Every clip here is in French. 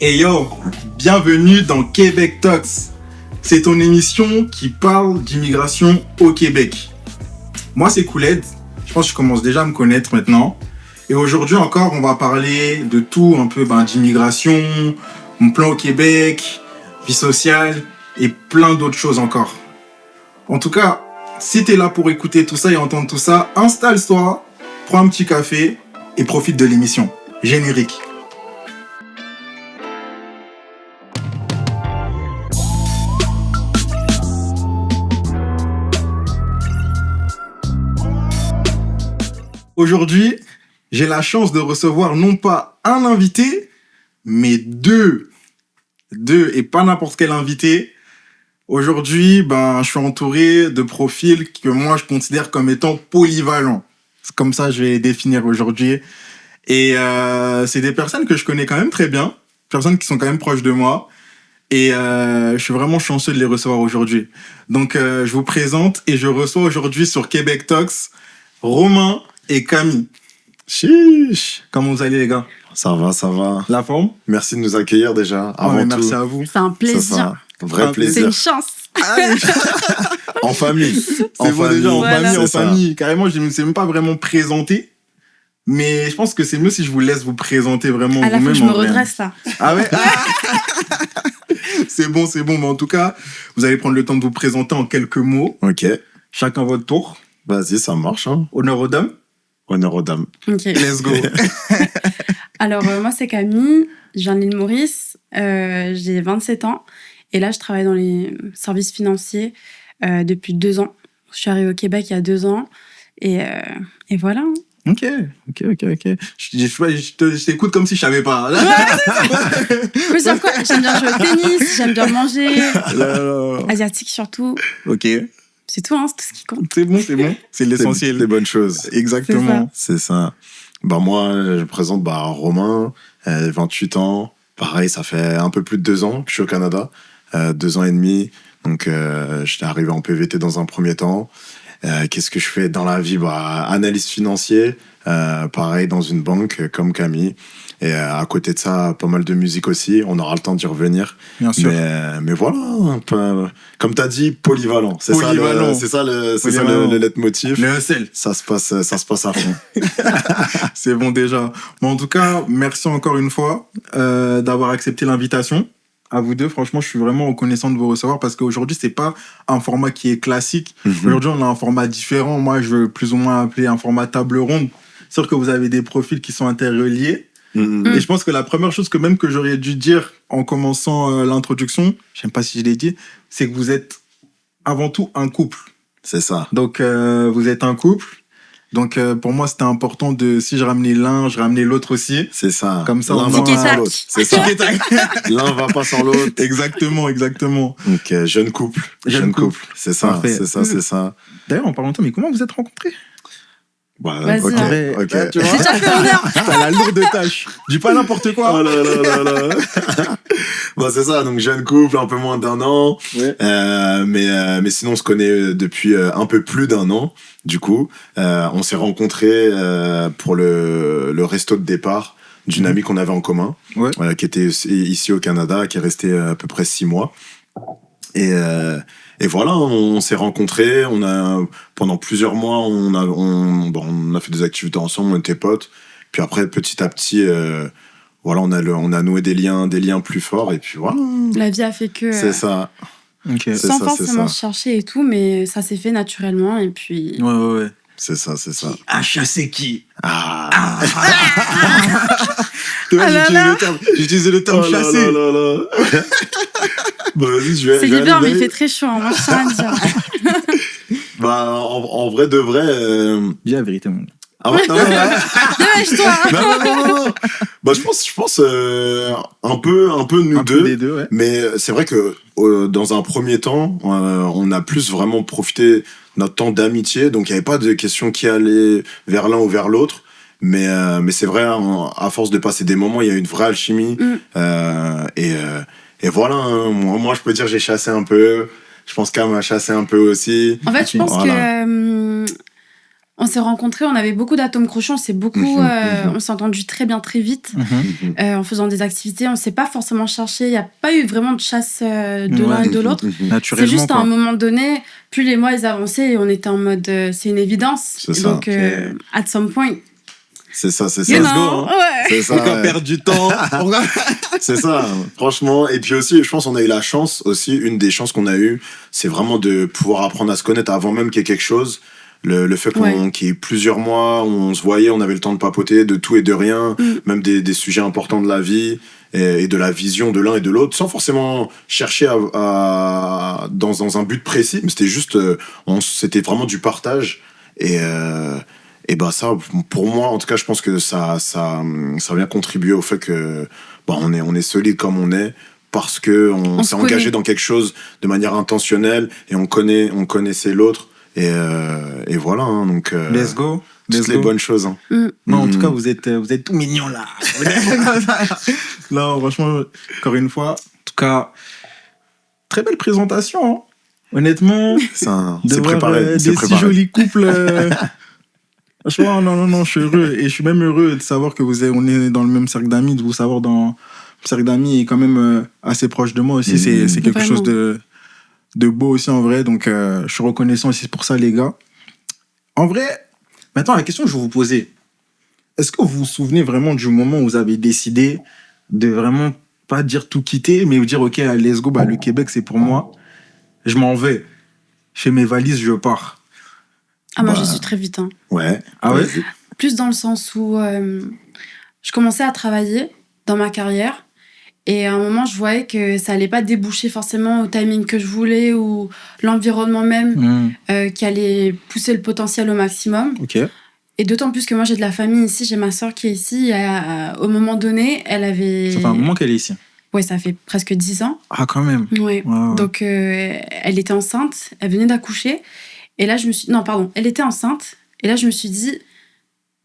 Hey yo, bienvenue dans Québec Talks. C'est ton émission qui parle d'immigration au Québec. Moi, c'est Kouled. Je pense que je commence déjà à me connaître maintenant. Et aujourd'hui encore, on va parler de tout, un peu d'immigration, mon plan au Québec, vie sociale et plein d'autres choses encore. En tout cas, si t'es là pour écouter tout ça et entendre tout ça, installe-toi, prends un petit café et profite de l'émission. Générique. Aujourd'hui, j'ai la chance de recevoir non pas un invité, mais deux. Deux, et pas n'importe quel invité. Aujourd'hui, je suis entouré de profils que moi, je considère comme étant polyvalents. C'est comme ça que je vais les définir aujourd'hui. Et c'est des personnes que je connais quand même très bien, personnes qui sont quand même proches de moi. Et je suis vraiment chanceux de les recevoir aujourd'hui. Donc, je vous présente et je reçois aujourd'hui sur Québec Talks Romain et Camille. Chiche. Comment vous allez, les gars? Ça va, ça va. La forme? Merci de nous accueillir déjà. Avant tout. Merci à vous. C'est un plaisir. Vrai plaisir. C'est une chance. En famille. C'est bon déjà, en Voilà. famille, en C'est ça. famille. Carrément, je ne me sais même pas vraiment présenter. Mais je pense que c'est mieux si je vous laisse vous présenter vraiment À la fois, vous-même. je me en vrai. redresse là. Ah ouais? C'est bon. Mais en tout cas, vous allez prendre le temps de vous présenter en quelques mots. Ok. Chacun votre tour. Vas-y, ça marche. Hein. Honneur aux dames. Honneur aux dames. Ok. Let's go. Alors, moi, c'est Camille. Je viens de l'île Maurice. J'ai 27 ans. Et là, je travaille dans les services financiers depuis 2 ans. Je suis arrivée au Québec il y a 2 ans. Et voilà. Ok. Je t'écoute comme si je savais pas. Je veux dire quoi? J'aime bien jouer au tennis. J'aime bien manger. Là. Asiatique surtout. Ok. C'est tout, hein. C'est tout ce qui compte. C'est bon. C'est l'essentiel. C'est des bonnes choses. Exactement. C'est ça. Moi, je présente Romain, 28 ans. Pareil, ça fait un peu plus de 2 ans que je suis au Canada. 2 ans et demi. Donc, j'étais arrivé en PVT dans un premier temps. Qu'est-ce que je fais dans la vie? Analyste financier, pareil, dans une banque comme Camille. Et à côté de ça, pas mal de musique aussi. On aura le temps d'y revenir. Bien sûr. Mais voilà, un peu, comme tu as dit, polyvalent. C'est Polyvalent. ça le leitmotiv. Le hustle. Ça se passe à fond. C'est bon déjà. Bon, en tout cas, merci encore une fois d'avoir accepté l'invitation. À vous deux, franchement, je suis vraiment reconnaissant de vous recevoir parce qu'aujourd'hui, c'est pas un format qui est classique. Aujourd'hui, on a un format différent. Moi, je veux plus ou moins appeler un format table ronde. C'est sûr que vous avez des profils qui sont interreliés. Et je pense que la première chose que j'aurais dû dire en commençant l'introduction, je sais pas si je l'ai dit, c'est que vous êtes avant tout un couple. C'est ça. Donc, vous êtes un couple. Donc, pour moi, c'était important si je ramenais l'un, je ramenais l'autre aussi. C'est ça. Comme ça, l'un on va voit- pas sans l'autre. C'est ça. L'un va pas sans l'autre. Exactement. Donc, jeune couple. C'est ça. Parfait. C'est ça. D'ailleurs, en parlant de toi, mais comment vous êtes rencontrés? Vas-y, Ok. hein. Ok. Tu vois, J'ai déjà fait honneur. t'as la lourde tâche. Dis pas n'importe quoi. Oh là là là là. C'est ça, donc jeune couple, un peu moins d'1 an. Ouais. Mais sinon, on se connaît depuis un peu plus d'1 an. Du coup, on s'est rencontrés pour le resto de départ d'une amie qu'on avait en commun, Ouais. qui était ici au Canada, qui est restée à peu près 6 mois. Et voilà, on s'est rencontrés, pendant plusieurs mois, on a fait des activités ensemble, on était potes. Puis après, petit à petit, on a noué des liens plus forts. Et puis voilà. La vie a fait que. C'est ça. Ok. C'est Sans ça, forcément c'est ça. chercher et tout, mais ça s'est fait naturellement. Et puis. Ouais. C'est ça. À chasser qui? Ah. Tu vois, Ah là là. j'ai utilisé le terme Oh là chasser. là là là. Vas-y, je vais. C'est je vais l'hiver, mais aller. il fait très chaud. Hein. Moi, je sais rien dire. En vrai de vrai. Dis la vérité, mon gars. Ah ouais, non. Dépêche-toi. Non. Je pense un peu nous Un peu deux. des deux, ouais. Mais c'est vrai que dans un premier temps, on a plus vraiment profité de notre temps d'amitié. Donc il n'y avait pas de question qui allait vers l'un ou vers l'autre. Mais c'est vrai, à force de passer des moments, il y a une vraie alchimie. Et voilà, hein, moi je peux dire j'ai chassé un peu. Je pense qu'Am a chassé un peu aussi. En fait, je pense Voilà. que on s'est rencontrés, on avait beaucoup d'atomes crochus, on s'est entendu très bien, très vite, en faisant des activités. On s'est pas forcément cherché, il n'y a pas eu vraiment de chasse de l'un et de l'autre. Naturellement, C'est juste quoi. à un moment donné, plus les mois ils avançaient, et on était en mode, c'est une évidence. C'est ça, Donc, at some point, C'est ça. you Let's go, know, hein. ouais. C'est ça. Pourquoi ouais. perdre du temps? C'est ça, franchement. Et puis aussi, je pense qu'on a eu la chance aussi, une des chances qu'on a eues, c'est vraiment de pouvoir apprendre à se connaître avant même qu'il y ait quelque chose. Le fait qu'il y ait plusieurs mois où on se voyait, on avait le temps de papoter de tout et de rien, même des sujets importants de la vie et de la vision de l'un et de l'autre, sans forcément chercher dans un but précis, mais c'était juste, c'était vraiment du partage. Et bah ça, pour moi, en tout cas, je pense que ça vient contribuer au fait que on est solide comme on est parce que on s'est engagé dans quelque chose de manière intentionnelle et on connaissait l'autre et voilà. Hein, donc Let's go. toutes les bonnes choses. Hein. Non, en tout cas, vous êtes tout mignons là. Non, franchement, encore une fois, en tout cas, très belle présentation. Hein. Honnêtement, C'est préparé. Des si jolis couples. Franchement, non, je suis heureux. Et je suis même heureux de savoir que on est dans le même cercle d'amis, de vous savoir dans le cercle d'amis est quand même assez proche de moi aussi. C'est quelque Vraiment. chose de beau aussi en vrai. Donc, je suis reconnaissant aussi pour ça, les gars. En vrai, maintenant, la question que je vais vous poser, est-ce que vous vous souvenez vraiment du moment où vous avez décidé de vraiment pas dire tout quitter, mais vous dire, OK, let's go, le Québec, c'est pour moi. Je m'en vais. Je fais mes valises, je pars. Ah, moi, je suis très vite. Hein. Ouais. Ah ouais? Plus dans le sens où je commençais à travailler dans ma carrière et à un moment, je voyais que ça allait pas déboucher forcément au timing que je voulais ou l'environnement même qui allait pousser le potentiel au maximum. OK. Et d'autant plus que moi, j'ai de la famille ici, j'ai ma sœur qui est ici. Au moment donné, elle avait... Ça fait un moment qu'elle est ici. Ouais, ça fait presque 10 ans. Ah, quand même. Ouais. Ouais. Donc, elle était enceinte, elle venait d'accoucher. Et là, elle était enceinte. Et là, je me suis dit,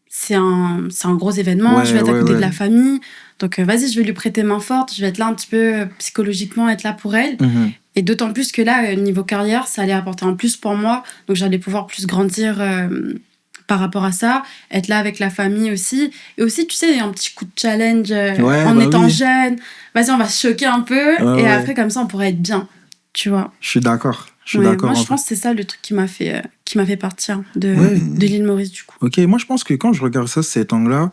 c'est un gros événement, je vais être à côté de la famille. Donc, vas-y, je vais lui prêter main forte, je vais être là un petit peu psychologiquement, être là pour elle. Et d'autant plus que là, niveau carrière, ça allait apporter un plus pour moi. Donc, j'allais pouvoir plus grandir par rapport à ça, être là avec la famille aussi. Et aussi, tu sais, un petit coup de challenge en étant jeune. Vas-y, on va se choquer un peu. Et après, comme ça, on pourrait être bien. Tu vois. Je suis d'accord. Moi, je pense que c'est ça le truc qui m'a fait partir de l'île Maurice, du coup. Ok, moi, je pense que quand je regarde ça, cet angle-là,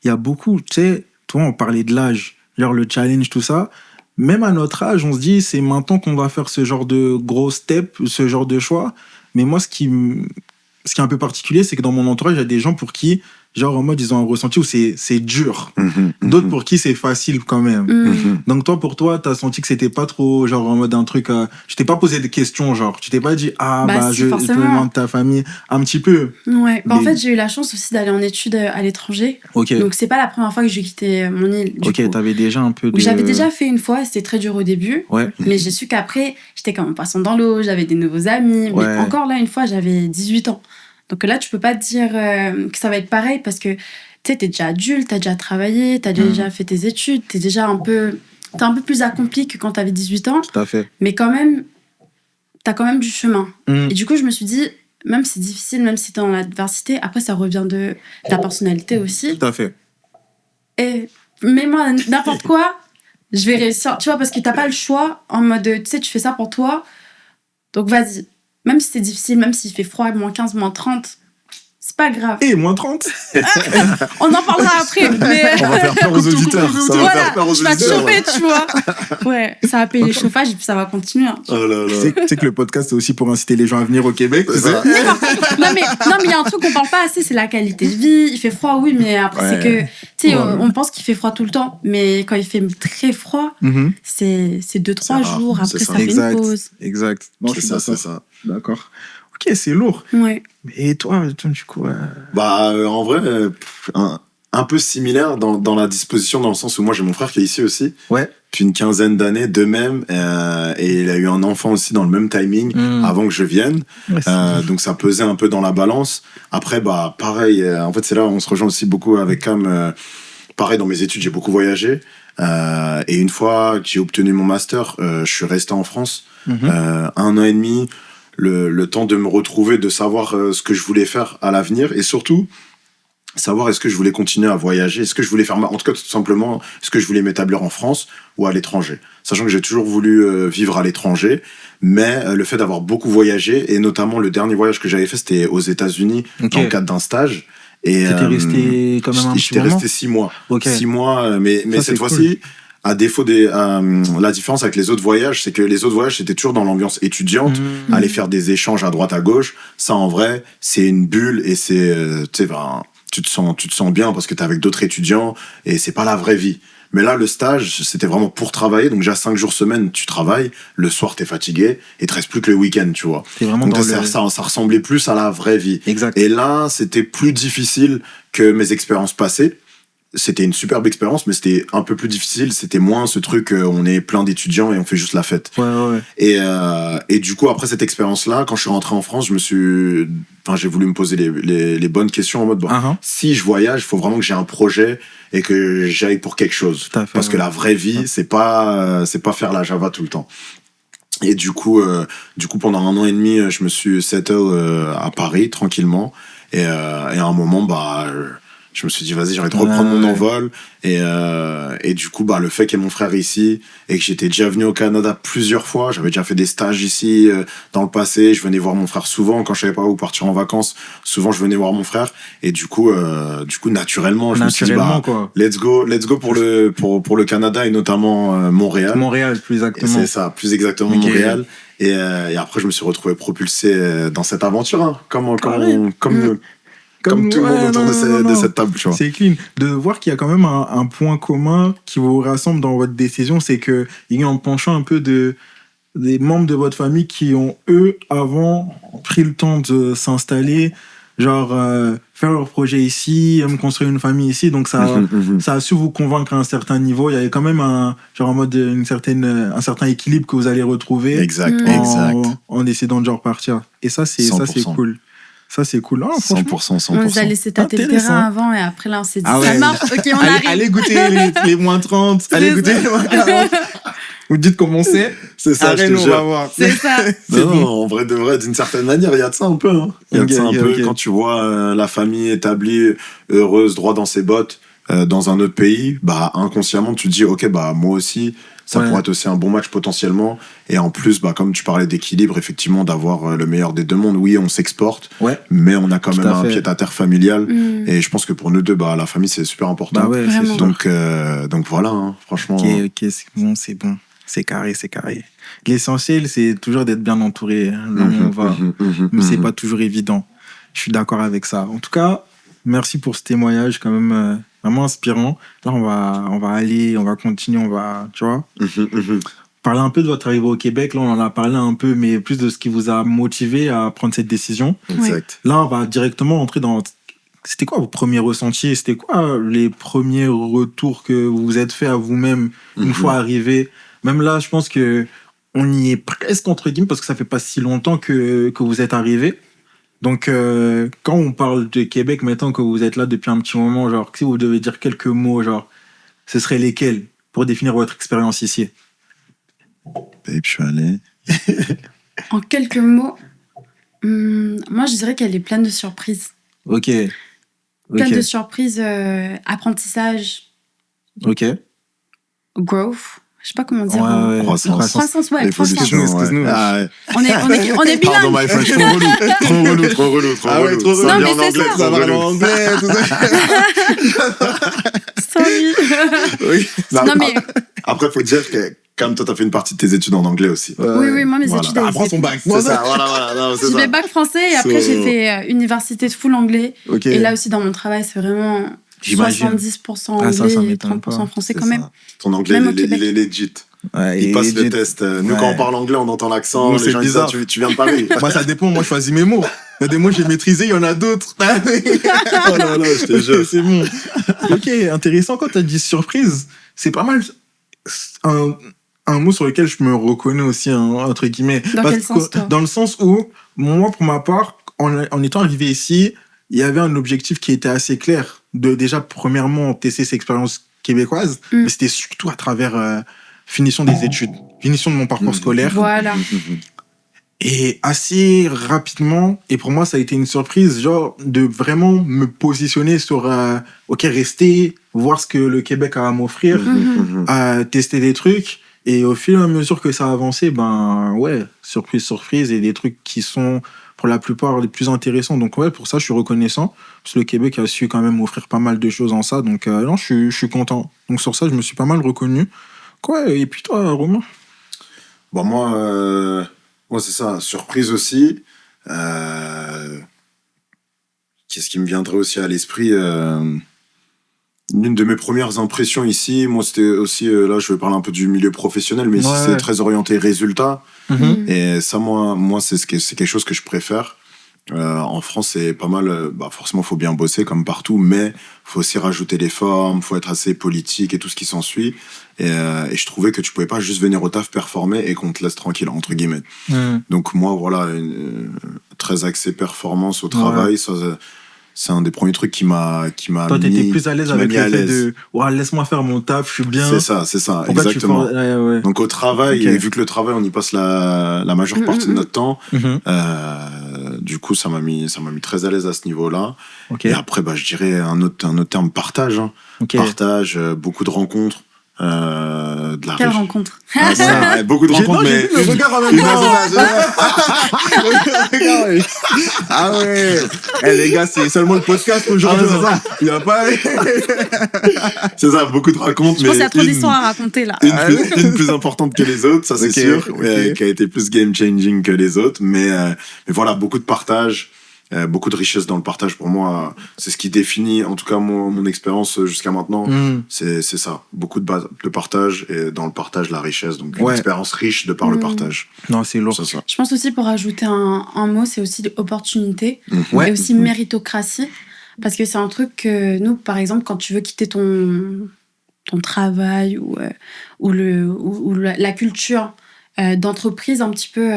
il y a beaucoup, tu sais, toi, on parlait de l'âge, genre le challenge, tout ça. Même à notre âge, on se dit, c'est maintenant qu'on va faire ce genre de gros step, ce genre de choix. Mais moi, ce qui est un peu particulier, c'est que dans mon entourage, il y a des gens pour qui, genre en mode, ils ont un ressenti où c'est dur. D'autres pour qui c'est facile quand même. Donc toi, t'as senti que c'était pas trop, genre en mode un truc... je t'ai pas posé de questions, genre. Tu t'es pas dit, je peux demander ta famille un petit peu. Ouais. En fait, j'ai eu la chance aussi d'aller en études à l'étranger. Ok. Donc, c'est pas la première fois que j'ai quitté mon île. Ok, t'avais déjà un peu de... J'avais déjà fait une fois, c'était très dur au début. Ouais. Mais j'ai su qu'après, j'étais comme un poisson dans l'eau, j'avais des nouveaux amis. Ouais. Mais encore là, une fois, j'avais 18 ans. Donc là, tu peux pas te dire que ça va être pareil parce que tu sais, t'es déjà adulte, t'as déjà travaillé, t'as déjà fait tes études, t'es un peu plus accompli que quand t'avais 18 ans. Tout à fait. Mais quand même, t'as quand même du chemin. Et du coup, je me suis dit, même si c'est difficile, même si t'es dans l'adversité, après, ça revient de ta personnalité aussi. Tout à fait. Et mets-moi n'importe quoi, je vais réussir. Tu vois, parce que t'as pas le choix en mode, tu sais, tu fais ça pour toi. Donc, vas-y. Même si c'est difficile, même s'il fait froid, moins 15, moins 30, c'est pas grave. Et moins 30. On en parlera après. Mais... On va faire peur aux auditeurs. Ça va faire peur aux je vais te auditeurs. chauffer, tu vois. Ouais, ça va payer le chauffage et puis ça va continuer. Hein. Oh là là. Tu sais que le podcast, c'est aussi pour inciter les gens à venir au Québec. C'est ça. Non, mais il y a un truc qu'on parle pas assez, c'est la qualité de vie. Il fait froid, oui, mais après, c'est que... Tu sais, on pense qu'il fait froid tout le temps, mais quand il fait très froid, c'est 2-3 jours. Après, ça fait une pause. Exact. Non, C'est ça. D'accord. Ok, c'est lourd. Ouais. Et toi, du coup... En vrai, un peu similaire dans la disposition, dans le sens où moi j'ai mon frère qui est ici aussi, depuis une quinzaine d'années, de même, et il a eu un enfant aussi dans le même timing avant que je vienne, donc ça pesait un peu dans la balance. Après, pareil, en fait c'est là où on se rejoint aussi beaucoup avec Cam. Pareil, dans mes études, j'ai beaucoup voyagé, et une fois que j'ai obtenu mon master, je suis resté en France 1 an et demi. le temps de me retrouver, de savoir ce que je voulais faire à l'avenir et surtout savoir est-ce que je voulais continuer à voyager, est-ce que je voulais faire, en tout cas tout simplement, est-ce que je voulais m'établir en France ou à l'étranger. Sachant que j'ai toujours voulu vivre à l'étranger, mais le fait d'avoir beaucoup voyagé, et notamment le dernier voyage que j'avais fait, c'était aux États-Unis dans le cadre d'un stage. Et t'étais resté quand même un petit moment. J'étais resté 6 mois. 6 mois, mais Ça, cette cool. fois-ci, à défaut la différence avec les autres voyages, c'est que les autres voyages, c'était toujours dans l'ambiance étudiante, aller faire des échanges à droite à gauche. Ça, en vrai, c'est une bulle et c'est, tu sais, ben, tu te sens bien parce que t'es avec d'autres étudiants et c'est pas la vraie vie. Mais là, le stage, c'était vraiment pour travailler. Donc, déjà 5 jours semaine, tu travailles. Le soir, t'es fatigué et te reste plus que le week-end, tu vois. C'est vraiment donc, dans ça ressemblait plus à la vraie vie. Exact. Et là, c'était plus difficile que mes expériences passées. C'était une superbe expérience, mais c'était un peu plus difficile. C'était moins ce truc, on est plein d'étudiants et on fait juste la fête. Ouais. Et du coup, après cette expérience-là, quand je suis rentré en France, j'ai voulu me poser les bonnes questions en mode, si je voyage, il faut vraiment que j'ai un projet et que j'aille pour quelque chose. Tout à fait, parce que la vraie vie, c'est pas faire la Java tout le temps. Et du coup, pendant 1 an et demi, je me suis settle à Paris, tranquillement. Et à un moment, je me suis dit, vas-y, j'ai envie de reprendre mon envol. Et du coup, le fait qu'il y ait mon frère ici et que j'étais déjà venu au Canada plusieurs fois, j'avais déjà fait des stages ici dans le passé, je venais voir mon frère souvent quand je savais pas où partir en vacances. Souvent, je venais voir mon frère. Et du coup, naturellement, je me suis dit, quoi. let's go pour le Canada et notamment Montréal. Montréal, plus exactement. Et c'est ça, plus exactement Montréal. Et après, je me suis retrouvé propulsé dans cette aventure, hein, comme tout le monde autour de cette table, tu vois. C'est clean. De voir qu'il y a quand même un point commun qui vous rassemble dans votre décision, c'est qu'il y a eu un penchant un peu des membres de votre famille qui ont, eux, avant, pris le temps de s'installer, genre faire leur projet ici, construire une famille ici. Donc ça a su vous convaincre à un certain niveau. Il y avait quand même un certain équilibre que vous allez retrouver. Exact. En décidant de genre partir. Et ça, c'est cool. Ça, c'est cool. Ah, 100%. On nous a laissé tâter le terrain avant et après, là, on s'est dit, ça marche, ok, on arrive. Allez goûter les moins 30, allez goûter les moins 40. Vous dites comment c'est ça, je te jure. On va voir. C'est ça. Non, en vrai de vrai, d'une certaine manière, il y a de ça un peu. Hein. Il y a de ça un peu quand tu vois la famille établie, heureuse, droit dans ses bottes, dans un autre pays, inconsciemment, tu te dis, ok, moi aussi, ça pourrait être aussi un bon match potentiellement. Et en plus, comme tu parlais d'équilibre, effectivement, d'avoir le meilleur des deux mondes. Oui, on s'exporte, mais on a quand même un pied-à-terre familial. Et je pense que pour nous deux, la famille, c'est super important. Donc voilà, hein, franchement. Ok, c'est bon. C'est carré. L'essentiel, c'est toujours d'être bien entouré. Là où on va. Mais c'est pas toujours évident. Je suis d'accord avec ça. En tout cas, merci pour ce témoignage quand même vraiment inspirant. Là, on va continuer, tu vois. Parler un peu de votre arrivée au Québec. Là, on en a parlé un peu, mais plus de ce qui vous a motivé à prendre cette décision. Exact. Là, on va directement entrer dans... C'était quoi vos premiers ressentis? C'était quoi les premiers retours que vous vous êtes fait à vous-même une fois arrivé? Même là, je pense que on y est presque entre guillemets parce que ça fait pas si longtemps que vous êtes arrivé. Donc, quand on parle de Québec, maintenant que vous êtes là depuis un petit moment, genre, si vous devez dire quelques mots, genre, ce seraient lesquels pour définir votre expérience ici? Babe, je suis allé. En quelques mots, moi, je dirais qu'elle est pleine de surprises. Ok. Pleine de surprises, apprentissage. Ok. Growth. Je sais pas comment dire. Croissance, franchement. Excuse-nous. On est bilingue. Pardon, my French, trop relou. Trop relou. Non, mais c'est ça. Ça va en anglais, tout ça. Sorry. Non, mais... Après, faut dire que comme toi, t'as fait une partie de tes études en anglais aussi. Oui, moi, mes études... Apprends son bac. C'est ça, voilà. Non, c'est j'ai ça. fait bac français et après, j'ai fait université de full anglais. Okay. Et là aussi, dans mon travail, c'est vraiment 70% anglais, 30% français quand même. Ton anglais, il est legit. Il passe le test. Nous, quand on parle anglais, on entend l'accent. Les gens disent, tu viens de Paris. Moi, ça dépend. Moi, je choisis mes mots. Il y a des mots que j'ai maîtrisés, il y en a d'autres. Oh non, je te jure. C'est bon. Ok, intéressant quand tu as dit surprise. C'est pas mal un mot sur lequel je me reconnais aussi, entre guillemets. Dans quel sens, toi? Dans le sens où, moi, pour ma part, en étant arrivé ici, il y avait un objectif qui était assez clair. De déjà, premièrement, tester cette expérience québécoise, mais c'était surtout à travers finition des études, finition de mon parcours scolaire. Voilà. Et assez rapidement, et pour moi, ça a été une surprise, genre, de vraiment me positionner sur, OK, rester, voir ce que le Québec a à m'offrir, tester des trucs. Et au fur et à mesure que ça a avancé, ben, ouais, surprise, surprise, et des trucs qui sont, pour la plupart, les plus intéressants. Donc, ouais, pour ça, je suis reconnaissant. Parce que le Québec a su quand même offrir pas mal de choses en ça. Donc, non, je suis content. Donc, sur ça, je me suis pas mal reconnu. Quoi, et puis toi, Romain? Bon, moi c'est ça, surprise aussi. Qu'est-ce qui me viendrait aussi à l'esprit L'une de mes premières impressions ici, moi, c'était aussi, là, je vais parler un peu du milieu professionnel, mais ici, Ouais. c'est très orienté résultat. Mhm. Et ça, moi c'est quelque chose que je préfère. En France, c'est pas mal. Forcément, faut bien bosser comme partout, mais faut aussi rajouter les formes, faut être assez politique et tout ce qui s'ensuit. Et je trouvais que tu pouvais pas juste venir au taf performer et qu'on te laisse tranquille entre guillemets. Donc moi, voilà, très axé performance au travail. Ça, c'est un des premiers trucs qui m'a Toi, t'étais mis, plus à l'aise qui m'a avec mis le à fait l'aise. de ouais, laisse-moi faire mon taf, je suis bien. C'est ça, Pourquoi exactement. ouais. Donc au travail, Ok. et vu que le travail, on y passe la majeure partie de notre temps, Mhm. du coup, ça m'a mis très à l'aise à ce niveau-là. Ok. Et après, je dirais un autre terme, partage. Hein. Ok. Partage, beaucoup de rencontres. De la Quelle riche. rencontre. Ah, ça, ouais, beaucoup de rencontres, J'ai mais vu le regard en même temps. Ah ouais. Eh, les gars, c'est seulement le podcast aujourd'hui. Ah, c'est ça. Il n'y a pas. c'est ça, beaucoup de rencontres, Je pense qu'il y a mais trop d'histoires à raconter là. une plus importante que les autres, ça c'est Ok, sûr, ok. qui a été plus game changing que les autres, mais voilà, beaucoup de partage. Beaucoup de richesse dans le partage pour moi, c'est ce qui définit en tout cas mon expérience jusqu'à maintenant. C'est ça, beaucoup de partage et dans le partage la richesse, donc une Ouais. expérience riche de par le partage. Non, c'est lourd. C'est ça. Je pense aussi, pour rajouter un mot, c'est aussi l'opportunité Ouais. et aussi méritocratie. Parce que c'est un truc que nous, par exemple, quand tu veux quitter ton travail ou la culture d'entreprise un petit peu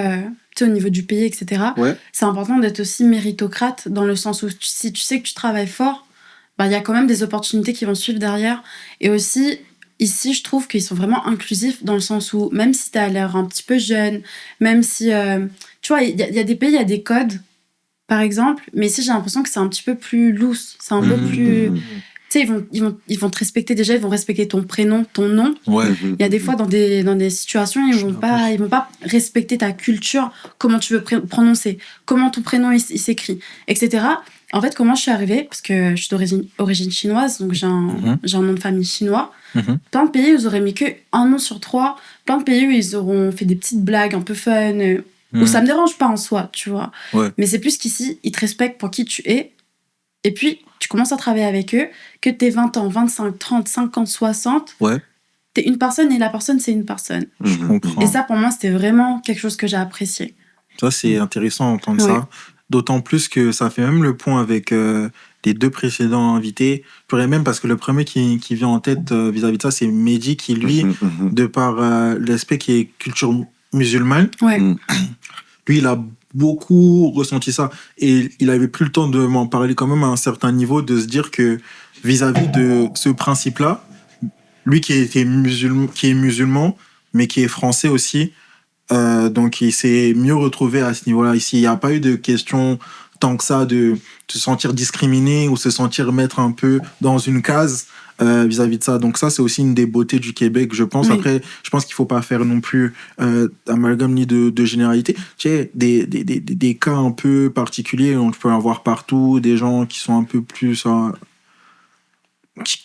au niveau du pays, etc., Ouais. c'est important d'être aussi méritocrate dans le sens où si tu sais que tu travailles fort, il y a quand même des opportunités qui vont suivre derrière. Et aussi, ici, je trouve qu'ils sont vraiment inclusifs dans le sens où même si tu as l'air un petit peu jeune, même si... tu vois, il y a des pays, il y a des codes, par exemple, mais ici, j'ai l'impression que c'est un petit peu plus loose. C'est un peu plus... Tu sais, ils vont te respecter déjà, ils vont respecter ton prénom, ton nom. Ouais. Il y a des fois, dans des situations, ils vont pas respecter ta culture, comment tu veux prononcer, comment ton prénom il s'écrit, etc. En fait, comment je suis arrivée, parce que je suis d'origine chinoise, donc j'ai un nom de famille chinois. Plein de pays, ils auraient mis que un nom sur 3. Plein de pays où ils auront fait des petites blagues un peu fun, où ça me dérange pas en soi, tu vois. Ouais. Mais c'est plus qu'ici, ils te respectent pour qui tu es. Et puis, tu commences à travailler avec eux, que t'aies 20 ans, 25, 30, 50, 60. Ouais. T'es une personne et la personne, c'est une personne. Je comprends. Et ça, pour moi, c'était vraiment quelque chose que j'ai apprécié. Ça, c'est intéressant d'entendre ça. D'autant plus que ça fait même le point avec les deux précédents invités. Je pourrais même, parce que le premier qui vient en tête vis-à-vis de ça, c'est Mehdi, qui, lui, de par l'aspect qui est culture musulmane, lui, il a beaucoup ressenti ça. Et il avait pris le temps de m'en parler quand même à un certain niveau, de se dire que vis-à-vis de ce principe-là, lui qui est musulman, mais qui est français aussi, donc il s'est mieux retrouvé à ce niveau-là. Ici, il n'y a pas eu de question tant que ça de se sentir discriminé ou se sentir mettre un peu dans une case vis-à-vis de ça. Donc ça, c'est aussi une des beautés du Québec, je pense. Oui. Après, je pense qu'il ne faut pas faire non plus amalgame ni de généralité. Tu sais, des cas un peu particuliers, on peut en avoir partout, des gens qui sont un peu plus... qui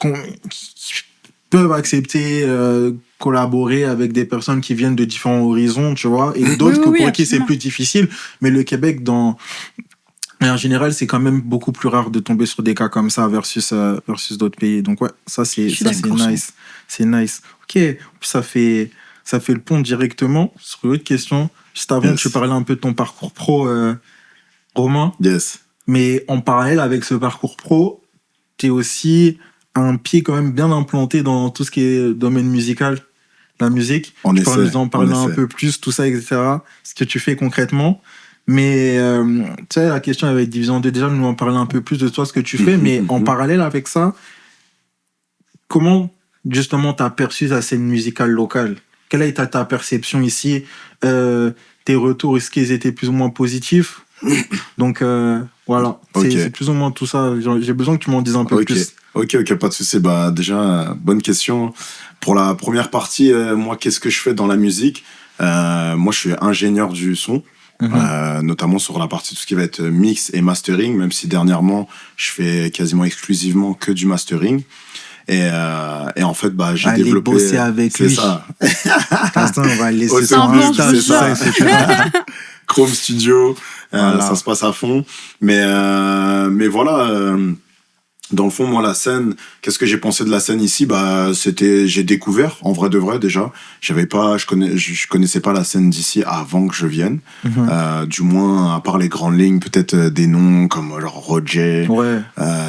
peuvent accepter collaborer avec des personnes qui viennent de différents horizons, tu vois, et d'autres pour qui c'est absolument. plus difficile. Mais le Québec, en général, c'est quand même beaucoup plus rare de tomber sur des cas comme ça versus d'autres pays. Donc ouais, c'est nice. C'est nice. Ok, ça fait le pont directement sur une autre question. Juste avant, tu parlais un peu de ton parcours pro, Romain. Yes. Mais en parallèle avec ce parcours pro, t'es aussi un pied quand même bien implanté dans tout ce qui est domaine musical, la musique. Tu peux nous en parler un peu plus, tout ça, etc. Ce que tu fais concrètement. Mais tu sais, la question avait été divisée en deux. Déjà, nous en parler un peu plus de toi, ce que tu fais. Mais en parallèle avec ça, comment justement t'as perçu la scène musicale locale? Quelle a été ta perception ici? tes retours, est-ce qu'ils étaient plus ou moins positifs? Donc, voilà. Ok. C'est plus ou moins tout ça. J'ai besoin que tu m'en dises un peu plus. Ok, pas de souci. Bah, déjà, bonne question. Pour la première partie, moi, qu'est-ce que je fais dans la musique? Moi, je suis ingénieur du son. Notamment sur la partie tout ce qui va être mix et mastering, même si dernièrement je fais quasiment exclusivement que du mastering. Et en fait, bah, j'ai Allez développé. bosser avec lui. C'est ça. L'instant, on va le laisser Au sur un bon stage, choix. ça, etc. Chrome Studio, Voilà. ça se passe à fond. Mais voilà. Dans le fond, moi, la scène, qu'est-ce que j'ai pensé de la scène ici? Bah, j'ai découvert, en vrai de vrai, déjà. Je connaissais pas la scène d'ici avant que je vienne. Du moins, à part les grandes lignes, peut-être des noms comme genre Roger, Ouais,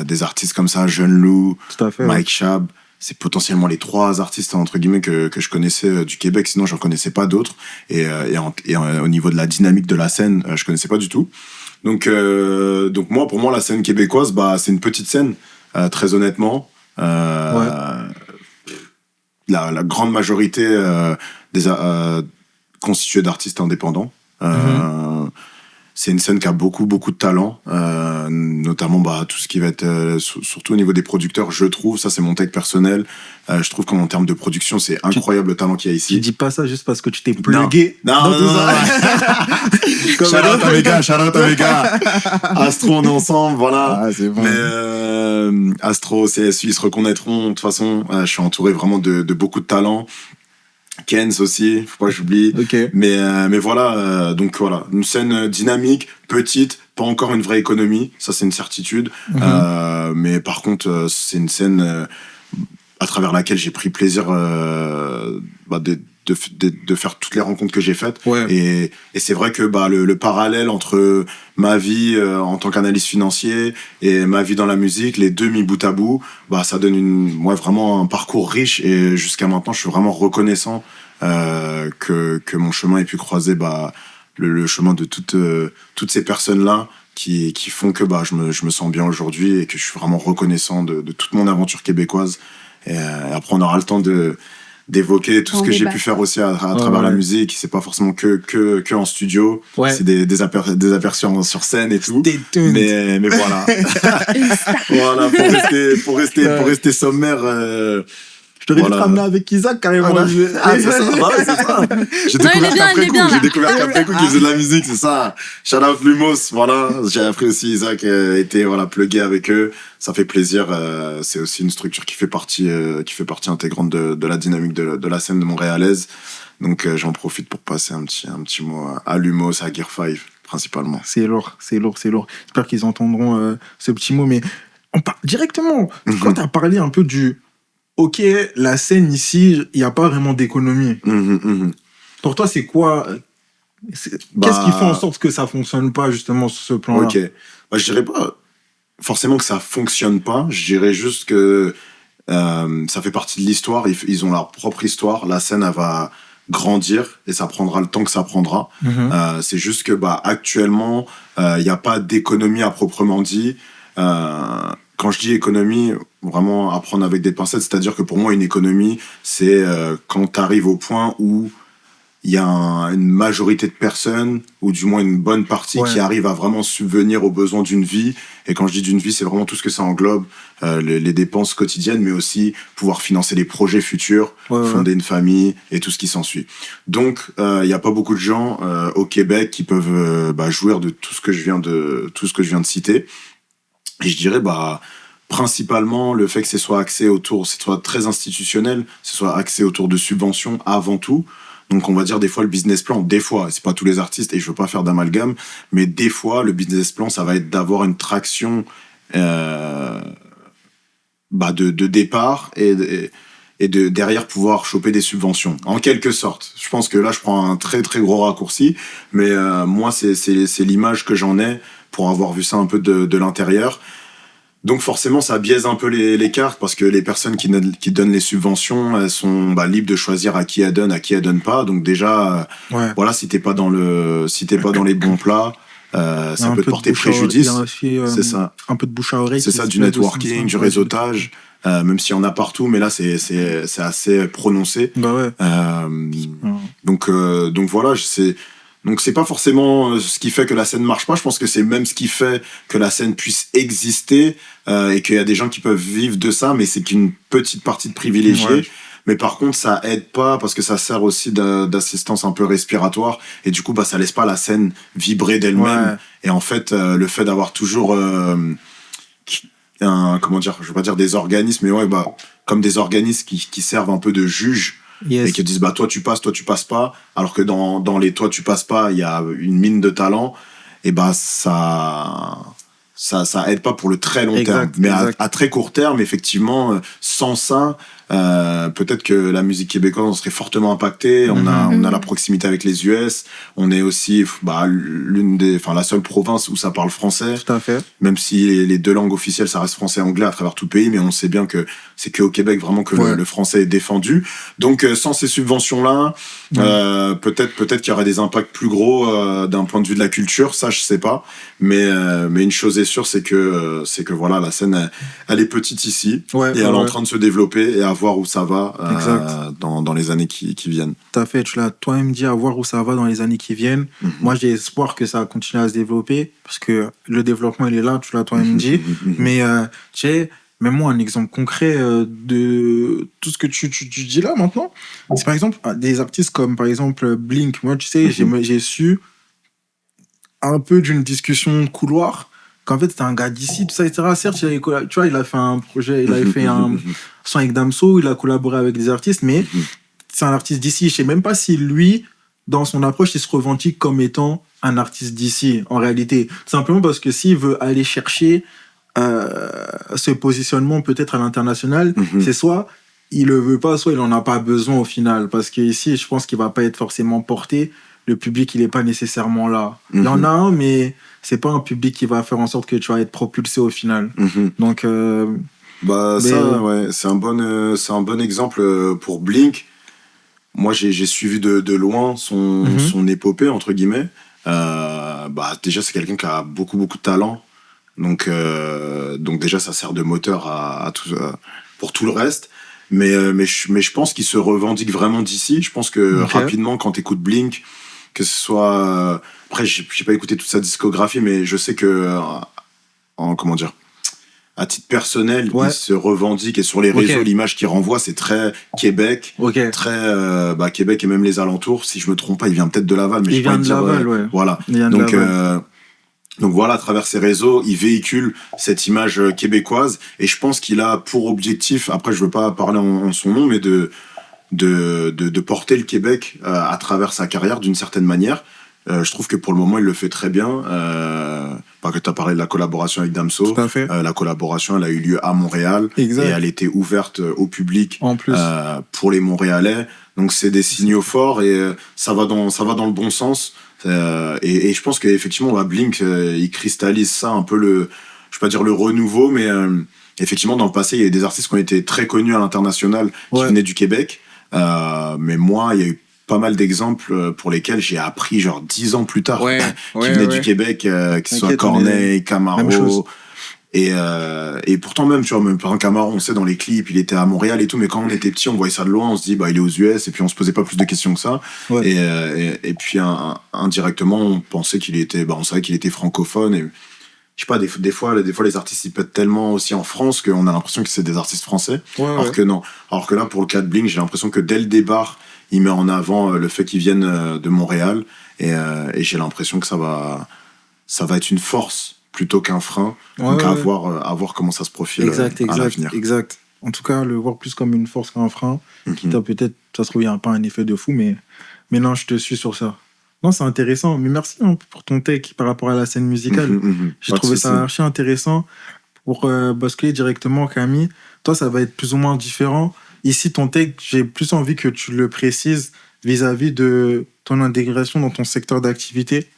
des artistes comme ça, Jeune Lou, tout à fait. Mike Chab. C'est potentiellement les 3 artistes, entre guillemets, que je connaissais du Québec. Sinon, j'en connaissais pas d'autres. Et au niveau de la dynamique de la scène, je connaissais pas du tout. Donc moi, pour moi, la scène québécoise, bah, c'est une petite scène, très honnêtement. La grande majorité constituée d'artistes indépendants. C'est une scène qui a beaucoup de talent, notamment bah, tout ce qui va être surtout au niveau des producteurs, je trouve, ça c'est mon take personnel, je trouve qu'en termes de production c'est incroyable le talent qu'il y a ici. Tu dis pas ça juste parce que tu t'es plugué non, dans non, tout non, ça. Shout out à mes gars. Astro, on est ensemble, voilà. Ah, c'est bon. Mais Astro, CSU, ils se reconnaîtront. De toute façon, je suis entouré vraiment de beaucoup de talents. Kens aussi, faut pas que j'oublie. Ok. Mais voilà, donc voilà, une scène dynamique, petite, pas encore une vraie économie, ça c'est une certitude. Mais par contre, c'est une scène à travers laquelle j'ai pris plaisir bah, de faire toutes les rencontres que j'ai faites. Ouais. Et c'est vrai que bah, le parallèle entre ma vie en tant qu'analyste financier et ma vie dans la musique, les deux mis bout à bout, bah, ça donne vraiment un parcours riche. Et jusqu'à maintenant, je suis vraiment reconnaissant que mon chemin ait pu croiser bah, le chemin de toutes ces personnes-là qui font que bah, je me sens bien aujourd'hui et que je suis vraiment reconnaissant de toute mon aventure québécoise. Et après, on aura le temps d'évoquer tout ce que j'ai pu faire aussi à travers la musique. C'est pas forcément que en studio. Ouais. C'est des aperçus sur scène et tout. Stay tuned. Mais voilà. Voilà, pour rester sommaire. Je t'aurais dû te ramener avec Isaac carrément. Voilà. Ah, c'est ça. Bah ouais, c'est ça. J'ai découvert qu'après coup qu'il faisait de la musique, c'est ça. Shout out Lumos, voilà. J'ai appris aussi Isaac était plugué avec eux. Ça fait plaisir. C'est aussi une structure qui fait partie intégrante de la dynamique de la scène de montréalaise. Donc j'en profite pour passer un petit mot à Lumos, à Gear 5 principalement. C'est lourd. J'espère qu'ils entendront ce petit mot. Mais on part directement. Quand tu as parlé un peu du OK, la scène ici, il n'y a pas vraiment d'économie. Pour toi, c'est quoi Qu'est-ce qui fait en sorte que ça fonctionne pas justement sur ce plan-là? Ok. Bah, je dirais pas forcément que ça fonctionne pas. Je dirais juste que ça fait partie de l'histoire. Ils ont leur propre histoire. La scène, elle va grandir et ça prendra le temps que ça prendra. C'est juste que bah, actuellement, il n'y a pas d'économie à proprement dit. Quand je dis économie, vraiment à prendre avec des pincettes, c'est-à-dire que pour moi, une économie, c'est quand tu arrives au point où il y a une majorité de personnes, ou du moins une bonne partie, qui arrive à vraiment subvenir aux besoins d'une vie. Et quand je dis d'une vie, c'est vraiment tout ce que ça englobe, les dépenses quotidiennes, mais aussi pouvoir financer les projets futurs, fonder une famille et tout ce qui s'ensuit. Donc, il n'y a pas beaucoup de gens au Québec qui peuvent jouir de tout ce que je viens de citer. Et je dirais, principalement, le fait que ce soit très institutionnel, ce soit axé autour de subventions avant tout. Donc, on va dire des fois le business plan, c'est pas tous les artistes et je veux pas faire d'amalgame, mais des fois, le business plan, ça va être d'avoir une traction de départ et de derrière pouvoir choper des subventions, en quelque sorte. Je pense que là, je prends un très très gros raccourci, mais moi, c'est l'image que j'en ai pour avoir vu ça un peu de l'intérieur. Donc forcément, ça biaise un peu les cartes parce que les personnes qui donnent les subventions, elles sont libres de choisir à qui elles donnent pas. Donc déjà, voilà, si t'es pas dans les bons plats, ça peut te porter préjudice. C'est ça. Un peu de bouche à oreille. C'est ça, du networking, du réseautage, même s'il y en a partout, mais là c'est assez prononcé. Donc voilà, Donc c'est pas forcément ce qui fait que la scène marche pas. Je pense que c'est même ce qui fait que la scène puisse exister et qu'il y a des gens qui peuvent vivre de ça, mais c'est qu'une petite partie de privilégiés. Ouais. Mais par contre, ça aide pas parce que ça sert aussi d'assistance un peu respiratoire et du coup, bah ça laisse pas la scène vibrer d'elle-même. Ouais. Et en fait, le fait d'avoir toujours comment dire, je veux pas dire des organismes, mais ouais, bah comme des organismes qui servent un peu de juge Yes. et qui disent bah toi tu passes pas, alors que dans les toi tu passes pas il y a une mine de talent, et bah ça aide pas pour le très long Exact, terme, mais exact. à très court terme effectivement, sans ça peut-être que la musique québécoise on serait fortement impacté. On a la proximité avec les US, on est aussi bah la seule province où ça parle français, Tout à fait. même si les deux langues officielles ça reste français et anglais à travers tout le pays, mais on sait bien que c'est qu'au Québec vraiment que Ouais. le français est défendu. Donc sans ces subventions là peut-être qu'il y aurait des impacts plus gros d'un point de vue de la culture, ça je sais pas, mais une chose est sûre, c'est que voilà, la scène elle est petite ici, Ouais, et elle est en train de se développer, et à voir où ça va Exact. dans les années qui viennent. Tout à fait, tu l'as toi-même dit, à voir où ça va dans les années qui viennent. Moi, j'ai espoir que ça continue à se développer, parce que le développement, il est là, tu l'as toi-même dit. Mais, tu sais, même moi, un exemple concret de tout ce que tu dis là maintenant, c'est par exemple des artistes comme par exemple Blink. Moi, tu sais, j'ai su un peu d'une discussion de couloir qu'en fait, c'était un gars d'ici, tout ça, etc. Certes, tu vois, il a fait un projet, il avait fait un son avec Damso, il a collaboré avec des artistes, mais c'est un artiste d'ici. Je sais même pas si lui, dans son approche, il se revendique comme étant un artiste d'ici, en réalité. Simplement parce que s'il veut aller chercher ce positionnement peut-être à l'international, c'est soit il le veut pas, soit il en a pas besoin au final. Parce que ici, je pense qu'il va pas être forcément porté. Le public, il est pas nécessairement là. Il y en a un, mais c'est pas un public qui va faire en sorte que tu vas être propulsé au final. Donc, bah ça, ouais, c'est un bon exemple pour Blink. Moi, j'ai suivi de loin son épopée, entre guillemets. Bah, déjà, c'est quelqu'un qui a beaucoup, beaucoup de talent. Donc déjà, ça sert de moteur pour tout le reste. Mais je pense qu'il se revendique vraiment d'ici. Je pense que rapidement, quand t'écoutes Blink, que ce soit... après, j'ai pas écouté toute sa discographie, mais je sais que... comment dire, à titre personnel, il se revendique, et sur les réseaux, l'image qu'il renvoie, c'est très Québec, très Québec et même les alentours. Si je me trompe pas, il vient peut-être de Laval, mais il vient de Laval, ouais. Voilà. Donc voilà, à travers ses réseaux, il véhicule cette image québécoise, et je pense qu'il a pour objectif, après je veux pas parler en son nom, mais de porter le Québec à travers sa carrière d'une certaine manière. Je trouve que pour le moment, il le fait très bien. Que tu as parlé de la collaboration avec Damso. Tout à fait. La collaboration, elle a eu lieu à Montréal. Exact. Et elle était ouverte au public en plus. Pour les Montréalais. Donc, c'est des signaux forts, et ça va dans le bon sens. Et je pense qu'effectivement, Blink, il cristallise ça un peu je vais pas dire le renouveau, mais effectivement, dans le passé, il y a des artistes qui ont été très connus à l'international qui venaient du Québec. Mais moi, il y a eu pas mal d'exemples pour lesquels j'ai appris genre 10 ans plus tard qui venaient du Québec, que ce soit Corneille, Camaro, et pourtant même tu vois, même par exemple Camaro, on sait dans les clips il était à Montréal et tout, mais quand on était petit on voyait ça de loin, on se dit bah il est aux US, et puis on se posait pas plus de questions que ça, et puis indirectement on pensait on savait qu'il était francophone, et je sais pas, des fois les artistes ils pètent tellement aussi en France qu'on a l'impression que c'est des artistes français, alors que non. Alors que là, pour le cas de Blink, j'ai l'impression que dès le départ, il met en avant le fait qu'ils viennent de Montréal, et j'ai l'impression que ça va être une force plutôt qu'un frein. Donc à voir comment ça se profile à l'avenir. Exact. En tout cas, le voir plus comme une force qu'un frein, quitte à peut-être, ça se trouve, il n'y a pas un effet de fou, mais non, je te suis sur ça. Non, c'est intéressant. Mais merci pour ton take par rapport à la scène musicale. J'ai trouvé ça archi intéressant. Pour basculer directement, Camille, toi, ça va être plus ou moins différent. Ici, ton take, j'ai plus envie que tu le précises vis-à-vis de ton intégration dans ton secteur d'activité.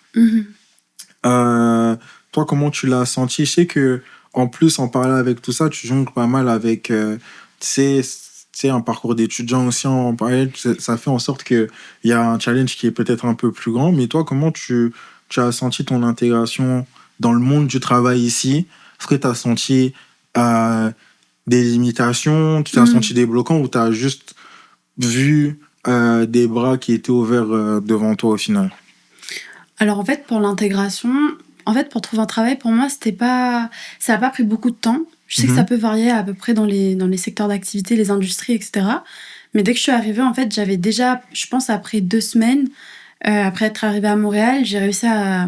Toi, comment tu l'as senti? Je sais que, en plus, en parlant avec tout ça, tu jongles pas mal avec un parcours d'étudiant aussi en parallèle. Ça fait en sorte qu'il y a un challenge qui est peut-être un peu plus grand. Mais toi, comment tu as senti ton intégration dans le monde du travail ici? Est-ce que tu as senti des limitations? Tu as senti des bloquants, ou tu as juste vu des bras qui étaient ouverts devant toi au final? Alors en fait, pour l'intégration, pour trouver un travail, pour moi, ça n'a pas pris beaucoup de temps. Je sais que ça peut varier à peu près dans les secteurs d'activité, les industries, etc. Mais dès que je suis arrivée, en fait, j'avais déjà, je pense, après 2 semaines, après être arrivée à Montréal, j'ai réussi à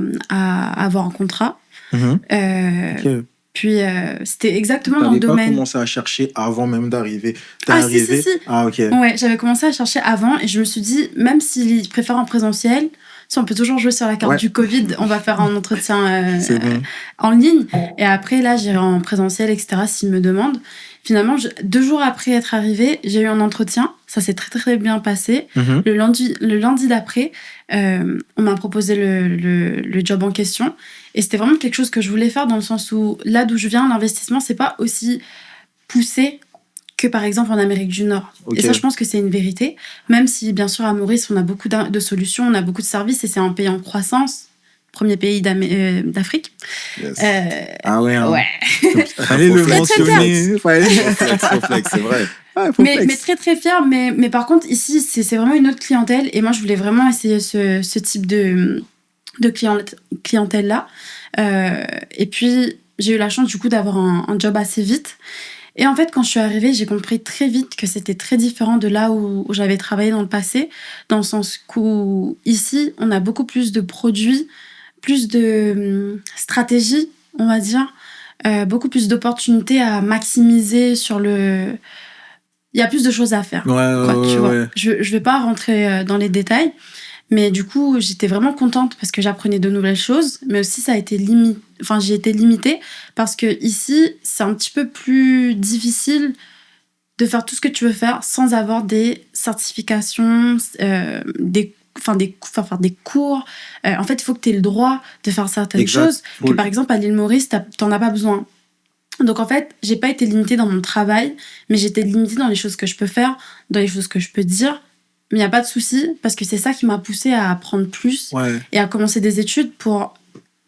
avoir un contrat. Ok. Puis c'était exactement dans T'avais le pas domaine. commencé à chercher avant même d'arriver. T'es Ah, arrivé. si. Ah, ok. Ouais, j'avais commencé à chercher avant et je me suis dit, même s'ils préfèrent en présentiel, si on peut toujours jouer sur la carte Ouais. du Covid, on va faire un entretien C'est bon. en ligne. Et après, là, j'irai en présentiel, etc., s'ils me demandent. Finalement, 2 jours après être arrivée, j'ai eu un entretien. Ça s'est très, très bien passé. Mhm. Le lundi d'après, on m'a proposé le job en question. Et c'était vraiment quelque chose que je voulais faire dans le sens où, là d'où je viens, l'investissement, c'est pas aussi poussé que par exemple en Amérique du Nord. Ok. Et ça, je pense que c'est une vérité. Même si, bien sûr, à Maurice, on a beaucoup de solutions, on a beaucoup de services et c'est un pays en croissance. Premier pays d'Afrique. Yes. Ah ouais. Hein. Ouais. Fallait Faut le flex. mentionner. Faut flex, c'est vrai. Ouais, faut Mais flex. très, très fière. Mais par contre, ici, c'est vraiment une autre clientèle. Et moi, je voulais vraiment essayer ce type de clientèle-là. Et puis, j'ai eu la chance, du coup, d'avoir un job assez vite. Et en fait, quand je suis arrivée, j'ai compris très vite que c'était très différent de là où j'avais travaillé dans le passé, dans le sens où ici, on a beaucoup plus de produits, plus de stratégies, on va dire, beaucoup plus d'opportunités à maximiser sur le... Il y a plus de choses à faire, tu vois. Ouais. Je vais pas rentrer dans les détails, mais du coup, j'étais vraiment contente parce que j'apprenais de nouvelles choses, mais aussi ça a été j'ai été limitée parce que ici, c'est un petit peu plus difficile de faire tout ce que tu veux faire sans avoir des certifications, des cours. En fait, il faut que tu aies le droit de faire certaines choses que, par exemple, à l'île Maurice, t'en as pas besoin. Donc, en fait, j'ai pas été limitée dans mon travail, mais j'étais limitée dans les choses que je peux faire, dans les choses que je peux dire. Mais il n'y a pas de souci, parce que c'est ça qui m'a poussée à apprendre plus et à commencer des études pour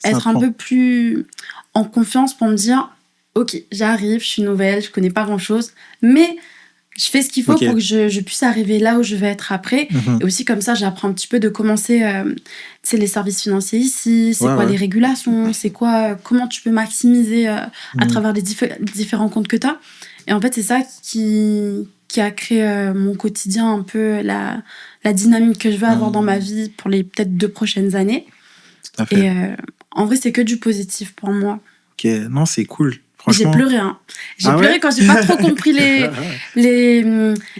être un peu plus en confiance, pour me dire, ok, j'arrive, je suis nouvelle, je connais pas grand-chose, mais je fais ce qu'il faut pour que je puisse arriver là où je vais être après. Et aussi, comme ça, j'apprends un petit peu de commencer les services financiers ici, c'est quoi les régulations, c'est quoi, comment tu peux maximiser à travers les différents comptes que tu as. Et en fait, c'est ça qui a créé mon quotidien, un peu la dynamique que je veux avoir dans ma vie pour les peut-être 2 prochaines années. Tout à fait. Et en vrai, c'est que du positif pour moi. Ok, non, c'est cool. J'ai pleuré, hein. J'ai pleuré quand j'ai pas trop compris les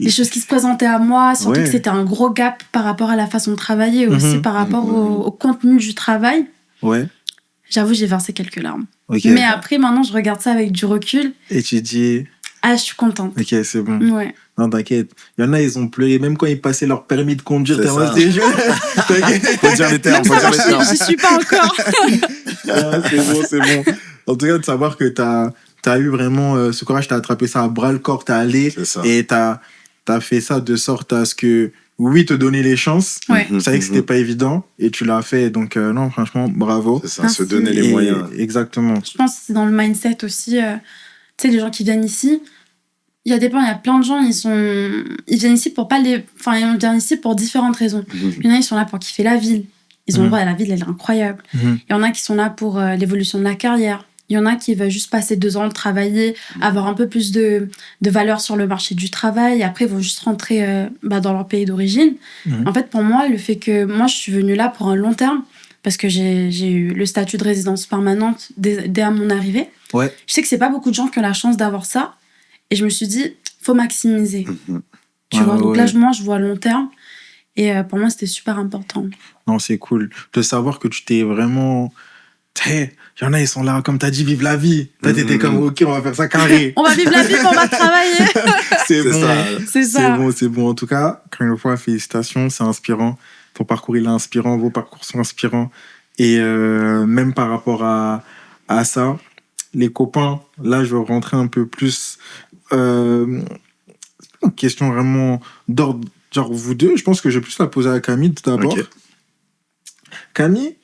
choses qui se présentaient à moi, surtout que c'était un gros gap par rapport à la façon de travailler et aussi par rapport au contenu du travail. Ouais. J'avoue, j'ai versé quelques larmes. Okay. Mais après, maintenant, je regarde ça avec du recul. Et tu dis... Ah, je suis contente. Ok, c'est bon. Ouais. Non, t'inquiète. Il y en a, ils ont pleuré, même quand ils passaient leur permis de conduire. C'est ça. Faut dire les termes. J'y suis pas encore. C'est bon. En tout cas, de savoir que t'as eu vraiment ce courage, t'as attrapé ça à bras-le-corps, t'es allé et t'as fait ça de sorte à ce que, oui, te donner les chances. Ouais. Tu savais que c'était pas évident et tu l'as fait. Donc, non, franchement, bravo. C'est ça, se donner les moyens. Exactement. Je pense que c'est dans le mindset aussi. Tu sais, les gens qui viennent ici, il y a plein de gens, ils viennent ici pour ils viennent ici pour différentes raisons. Il y en a, ils sont là pour kiffer la ville. Ils ont la ville, elle est incroyable. Il y en a qui sont là pour l'évolution de la carrière. Il y en a qui veulent juste passer 2 ans, travailler, avoir un peu plus de valeur sur le marché du travail. Après, ils vont juste rentrer dans leur pays d'origine. En fait, pour moi, le fait que moi, je suis venue là pour un long terme, parce que j'ai eu le statut de résidence permanente dès à mon arrivée. Ouais. Je sais que c'est pas beaucoup de gens qui ont la chance d'avoir ça. Et je me suis dit, faut maximiser. Tu vois, donc là, moi, je vois long terme. Et pour moi, c'était super important. Non, c'est cool. De savoir que tu t'es vraiment... Il y en a, ils sont là, comme t'as dit, vive la vie. Toi, t'étais comme, ok, on va faire ça carré. On va vivre la vie, mais on va travailler. C'est bon. C'est ça. C'est bon. En tout cas, encore une fois, félicitations, c'est inspirant. Ton parcours, il est inspirant, vos parcours sont inspirants. Et même par rapport à ça, les copains, là, je vais rentrer un peu plus... une question vraiment d'ordre, genre vous deux. Je pense que je vais plus la poser à Camille tout d'abord. Okay. Camille,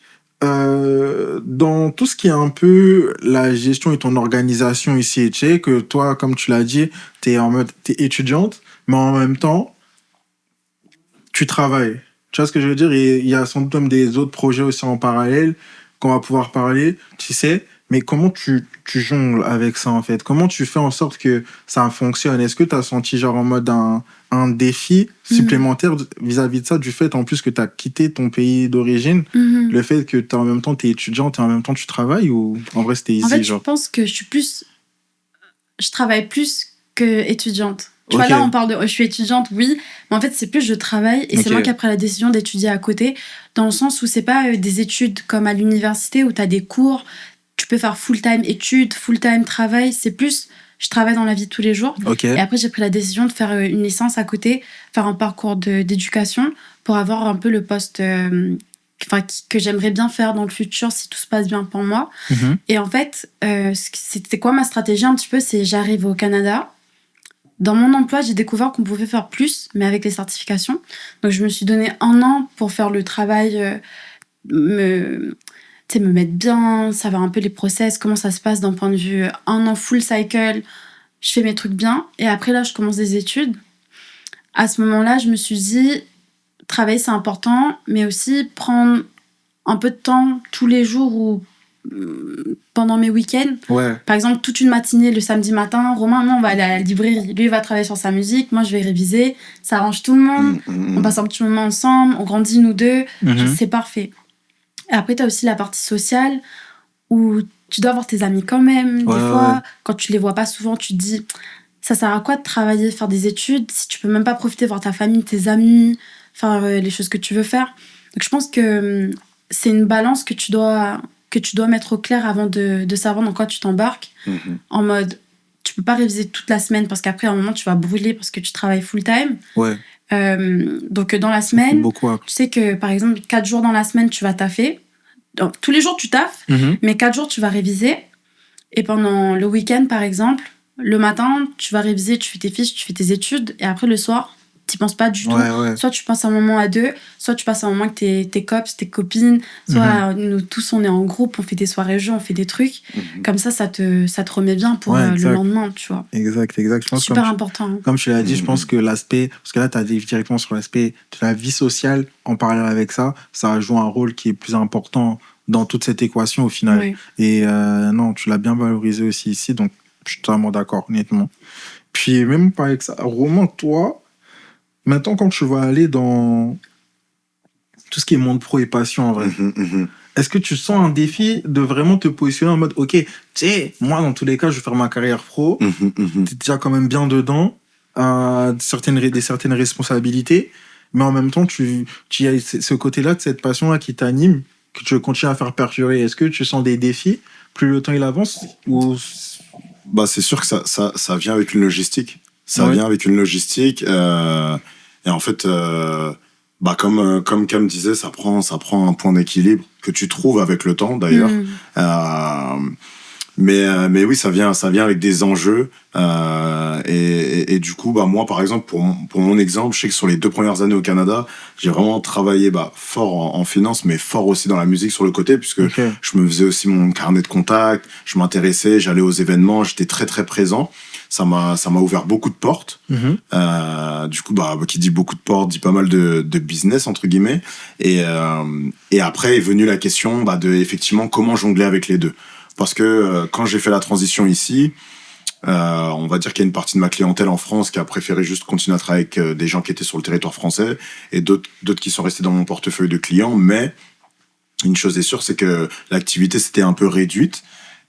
dans tout ce qui est un peu la gestion et ton organisation ici, tu sais que toi, comme tu l'as dit, t'es étudiante, mais en même temps, tu travailles. Tu vois ce que je veux dire? Et il y a sans doute même des autres projets aussi en parallèle qu'on va pouvoir parler, tu sais. Mais comment tu jongles avec ça, en fait? Comment tu fais en sorte que ça fonctionne? Est-ce que tu as senti, genre, en mode un défi supplémentaire vis-à-vis de ça, du fait, en plus, que tu as quitté ton pays d'origine, le fait que en même temps, tu es étudiante et en même temps, tu travailles, ou en vrai, c'était easy, En fait, genre? je pense que je travaille plus que étudiante. Tu vois, là, on parle de je suis étudiante, oui, mais en fait, c'est plus je travaille et c'est moi qui ai pris la décision d'étudier à côté, dans le sens où c'est pas des études comme à l'université où tu as des cours, tu peux faire full-time études, full-time travail, c'est plus je travaille dans la vie de tous les jours. Et après, j'ai pris la décision de faire une licence à côté, faire un parcours d'éducation pour avoir un peu le poste que j'aimerais bien faire dans le futur si tout se passe bien pour moi. Et en fait, c'était quoi ma stratégie un petit peu? C'est j'arrive au Canada. Dans mon emploi, j'ai découvert qu'on pouvait faire plus, mais avec les certifications. Donc, je me suis donné 1 an pour faire le travail, me mettre bien, savoir un peu les process, comment ça se passe d'un point de vue 1 an full cycle. Je fais mes trucs bien. Et après, là, je commence des études. À ce moment-là, je me suis dit, travailler, c'est important, mais aussi prendre un peu de temps tous les jours ou pendant mes week-ends. Par exemple, toute une matinée le samedi matin, Romain, on va aller à la librairie. Lui, il va travailler sur sa musique, moi, je vais réviser. Ça arrange tout le monde. On passe un petit moment ensemble, on grandit nous deux. C'est parfait. Et après, tu as aussi la partie sociale où tu dois avoir tes amis quand même. Des fois, quand tu les vois pas souvent, tu te dis, ça sert à quoi de travailler, faire des études si tu peux même pas profiter de voir ta famille, tes amis, faire les choses que tu veux faire. Donc, je pense que c'est une balance que tu dois mettre au clair avant de savoir dans quoi tu t'embarques. En mode, tu peux pas réviser toute la semaine parce qu'après, à un moment, tu vas brûler parce que tu travailles full-time. Donc, dans la semaine, tu sais que, par exemple, 4 jours dans la semaine, tu vas taffer. Donc, tous les jours, tu taffes, mais 4 jours, tu vas réviser. Et pendant le week-end, par exemple, le matin, tu vas réviser, tu fais tes fiches, tu fais tes études. Et après, le soir, tu penses pas du tout. Soit tu passes un moment à deux, soit tu passes un moment avec tes cops, tes copines, soit nous tous, on est en groupe, on fait des soirées jeux, on fait des trucs. Comme ça te remet bien pour le lendemain, tu vois. Exact. Je pense super important. Comme tu l'as dit, je pense que l'aspect, parce que là, tu as dit directement sur l'aspect de la vie sociale, en parallèle avec ça, ça joue un rôle qui est plus important dans toute cette équation au final. Et non, tu l'as bien valorisé aussi ici, donc je suis totalement d'accord, honnêtement. Puis même pas avec ça, Romain, toi, maintenant, quand tu vas aller dans tout ce qui est monde pro et passion, en vrai, est-ce que tu sens un défi de vraiment te positionner en mode, ok, tu sais, moi, dans tous les cas, je vais faire ma carrière pro, t'es déjà quand même bien dedans, certaines responsabilités, mais en même temps, tu as ce côté-là, de cette passion-là qui t'anime, que tu continues à faire perdurer. Est-ce que tu sens des défis plus le temps il avance ou... Bah, c'est sûr que ça vient avec une logistique. Ça vient avec une logistique. Et en fait, bah comme Cam disait, ça prend un point d'équilibre que tu trouves avec le temps, d'ailleurs. Mais oui, ça vient avec des enjeux. Et du coup, bah, moi, par exemple, pour mon exemple, je sais que sur les 2 premières années au Canada, j'ai vraiment travaillé fort en finance, mais fort aussi dans la musique sur le côté, puisque je me faisais aussi mon carnet de contacts, je m'intéressais, j'allais aux événements, j'étais très, très présent. Ça m'a ouvert beaucoup de portes. Du coup, bah, qui dit beaucoup de portes, dit pas mal de business, entre guillemets. Et après est venue la question de, effectivement, comment jongler avec les deux. Parce que quand j'ai fait la transition ici, on va dire qu'il y a une partie de ma clientèle en France qui a préféré juste continuer à travailler avec des gens qui étaient sur le territoire français et d'autres qui sont restés dans mon portefeuille de clients. Mais une chose est sûre, c'est que l'activité s'était un peu réduite.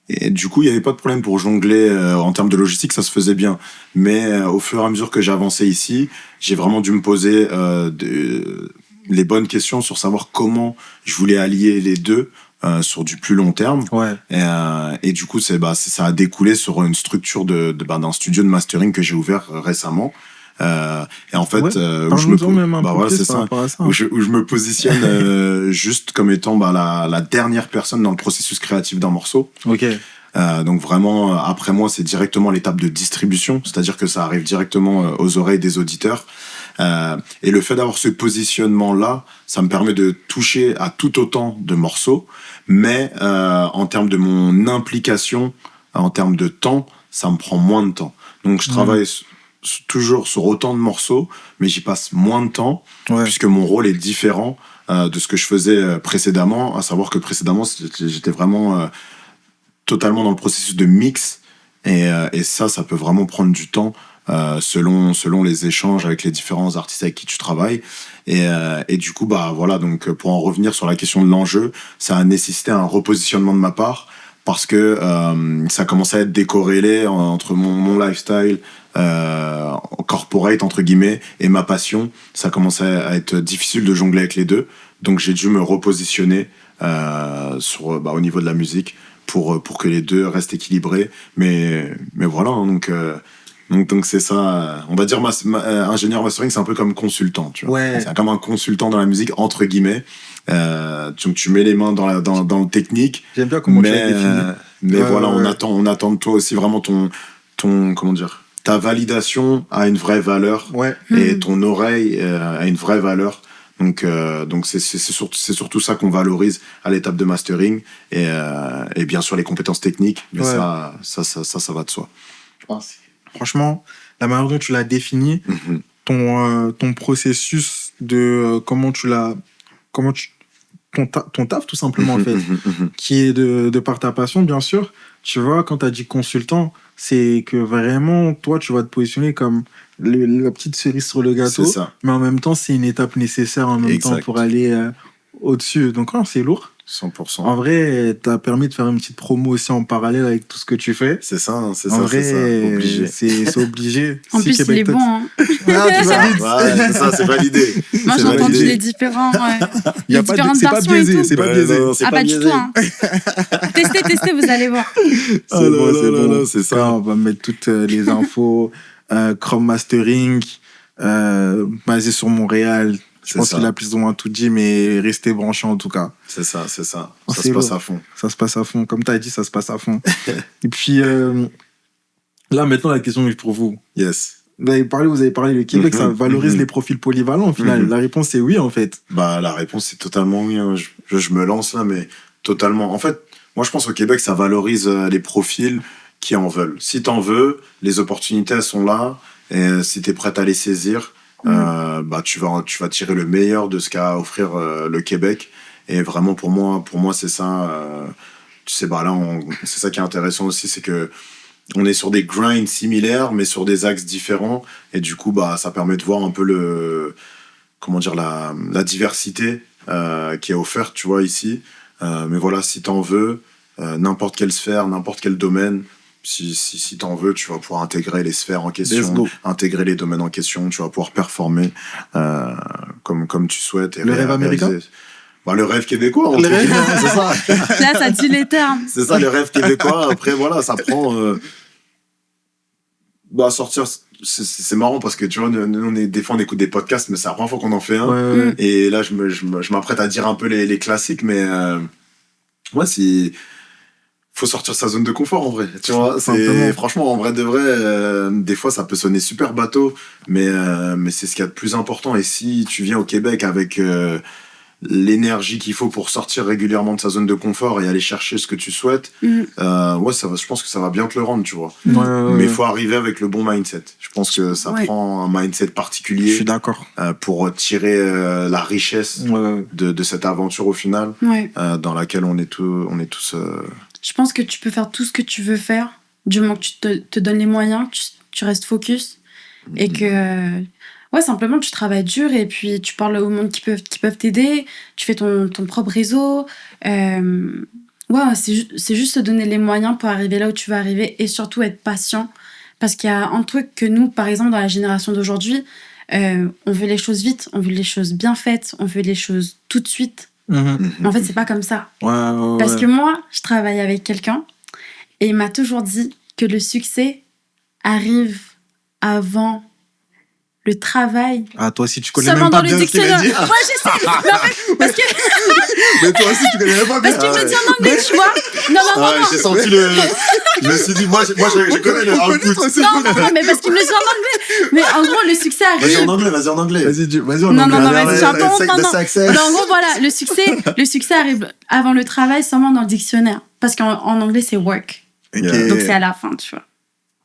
Et du coup, il n'y avait pas de problème pour jongler en termes de logistique, ça se faisait bien. Mais au fur et à mesure que j'avançais ici, j'ai vraiment dû me poser les bonnes questions sur savoir comment je voulais allier les deux sur du plus long terme. Et du coup, ça a découlé sur une structure d'un studio de mastering que j'ai ouvert récemment. Et en fait, où je me positionne juste comme étant la dernière personne dans le processus créatif d'un morceau. Donc vraiment, après moi, c'est directement l'étape de distribution, c'est-à-dire que ça arrive directement aux oreilles des auditeurs. Et le fait d'avoir ce positionnement-là, ça me permet de toucher à tout autant de morceaux, mais en termes de mon implication, en termes de temps, ça me prend moins de temps. Donc je travaille toujours sur autant de morceaux, mais j'y passe moins de temps, Ouais. puisque mon rôle est différent de ce que je faisais précédemment, à savoir que précédemment, j'étais vraiment totalement dans le processus de mix, et ça peut vraiment prendre du temps selon les échanges avec les différents artistes avec qui tu travailles. Et du coup, bah voilà, donc pour en revenir sur la question de l'enjeu, ça a nécessité un repositionnement de ma part, parce que ça commençait à être décorrélé entre mon lifestyle corporate entre guillemets et ma passion. Ça commençait à être difficile de jongler avec les deux, donc j'ai dû me repositionner au niveau de la musique pour que les deux restent équilibrés, mais voilà, hein, donc c'est ça, on va dire ingénieur mastering, c'est un peu comme consultant, tu vois. Ouais. C'est comme un consultant dans la musique entre guillemets. Tu mets les mains dans le technique. J'aime bien comment tu l'as défini. Mais voilà, ouais. on attend de toi aussi vraiment ton comment dire, ta validation a une vraie valeur, Ouais. et ton oreille a une vraie valeur. Donc c'est surtout ça qu'on valorise à l'étape de mastering, et bien sûr les compétences techniques, mais Ouais. ça va de soi. Franchement, la manière dont tu l'as défini, ton processus de ton taf tout simplement en fait, qui est de par ta passion bien sûr. Tu vois, quand tu as dit consultant, c'est que vraiment toi tu vas te positionner comme la petite cerise sur le gâteau, C'est ça. mais en même temps c'est une étape nécessaire en même temps Exact. pour aller au-dessus. Donc non, c'est lourd. 100%. En vrai, t'as permis de faire une petite promo aussi en parallèle avec tout ce que tu fais. C'est ça, hein, c'est En ça, vrai, c'est ça. Obligé. c'est obligé. En Si plus, il Québec est Talks- bon. Hein. Ah, tu valides. Ouais, c'est ça, c'est validé. Moi, C'est j'ai entendu validé. les différents. Y a les pas de- différentes c'est pas versions et biaisé, tout. c'est pas Ouais, biaisé. non, c'est Ah, pas du biaisé. tout. Hein. Testez, vous allez voir. C'est Ah là bon, là c'est là bon, là, c'est ça. ça. On va mettre toutes les infos. Chrome Mastering, basé sur Montréal. Je C'est pense ça. qu'il a plus ou moins tout dit, mais restez branchés en tout cas. C'est ça, c'est ça. Oh, Ça c'est se passe lourd. à fond. Ça se passe à fond. Comme tu as dit, ça se passe à fond. Et puis, là, maintenant, la question est pour vous. Yes. Vous avez parlé, le Québec, ça valorise les profils polyvalents. Au final, la réponse est oui, en fait. Bah, la réponse est totalement oui, hein. Je me lance là, mais totalement. En fait, moi, je pense au Québec, ça valorise les profils qui en veulent. Si t'en veux, les opportunités, elles sont là. Et si t'es prête à les saisir, bah, tu vas tirer le meilleur de ce qu'a à offrir le Québec. Et vraiment, pour moi, c'est ça. Tu sais, bah là, c'est ça qui est intéressant aussi, c'est que on est sur des grinds similaires, mais sur des axes différents. Et du coup, bah, ça permet de voir un peu la diversité qui est offerte, tu vois, ici. Mais voilà, si t'en veux, n'importe quelle sphère, n'importe quel domaine, si t'en veux, tu vas pouvoir intégrer les sphères en Let's question, go. intégrer les domaines en question, tu vas pouvoir performer comme tu souhaites. Et Le rêve américain? réaliser. Bah, le rêve québécois, entre Le rêve- guillemets, c'est ça. Là, ça tue les termes. C'est ça, le rêve québécois. Après, voilà, ça prend... sortir... C'est marrant parce que, tu vois, des fois, on écoute des podcasts, mais c'est la première fois qu'on en fait un. Ouais, ouais. Et là, je m'apprête à dire un peu les classiques, mais... ouais, faut sortir sa zone de confort, en vrai. Tu vois, Simplement. franchement, en vrai de vrai, des fois, ça peut sonner super bateau, mais c'est ce qu'il y a de plus important. Et si tu viens au Québec avec... l'énergie qu'il faut pour sortir régulièrement de sa zone de confort et aller chercher ce que tu souhaites, ouais, je pense que ça va bien te le rendre, tu vois. Ouais, ouais, Mais il ouais. faut arriver avec le bon mindset. Je pense que ça Ouais. prend un mindset Je particulier suis d'accord. pour tirer la richesse Ouais, ouais. de cette aventure au final, Ouais. dans laquelle on est tous... Je pense que tu peux faire tout ce que tu veux faire, du moment que tu te donnes les moyens, tu restes focus, et que, ouais, simplement, tu travailles dur, et puis tu parles au monde qui peuvent t'aider, tu fais ton propre réseau. Ouais, c'est juste se donner les moyens pour arriver là où tu vas arriver, et surtout être patient. Parce qu'il y a un truc que nous, par exemple, dans la génération d'aujourd'hui, on veut les choses vite, on veut les choses bien faites, on veut les choses tout de suite. Mhm. Mais en fait, c'est pas comme ça. Ouais, ouais, Parce ouais. que moi, je travaille avec quelqu'un et il m'a toujours dit que le succès arrive avant le travail. Ah, toi aussi, tu connais Seulement même dans pas le bien ce qu'il a dictionnaire. dit. Ouais, je sais. Mais en fait, parce que, Mais toi aussi, tu connais même pas bien. parce qu'il me dit en anglais, tu vois. Non. Ouais, j'ai senti le... Je me suis dit, moi, je connais le On connaît output. trop ce Non, coup. mais parce qu'il me le dit en anglais. Mais en gros, le succès Vas-y arrive. en anglais, vas-y en anglais. Vas-y, on Non, en non, regarde. vas-y, j'ai un peu honte maintenant. success. Mais en gros, voilà, le succès arrive avant le travail, seulement dans le dictionnaire. Parce qu'en anglais, c'est work. Ok. Yeah. Donc c'est à la fin, tu vois.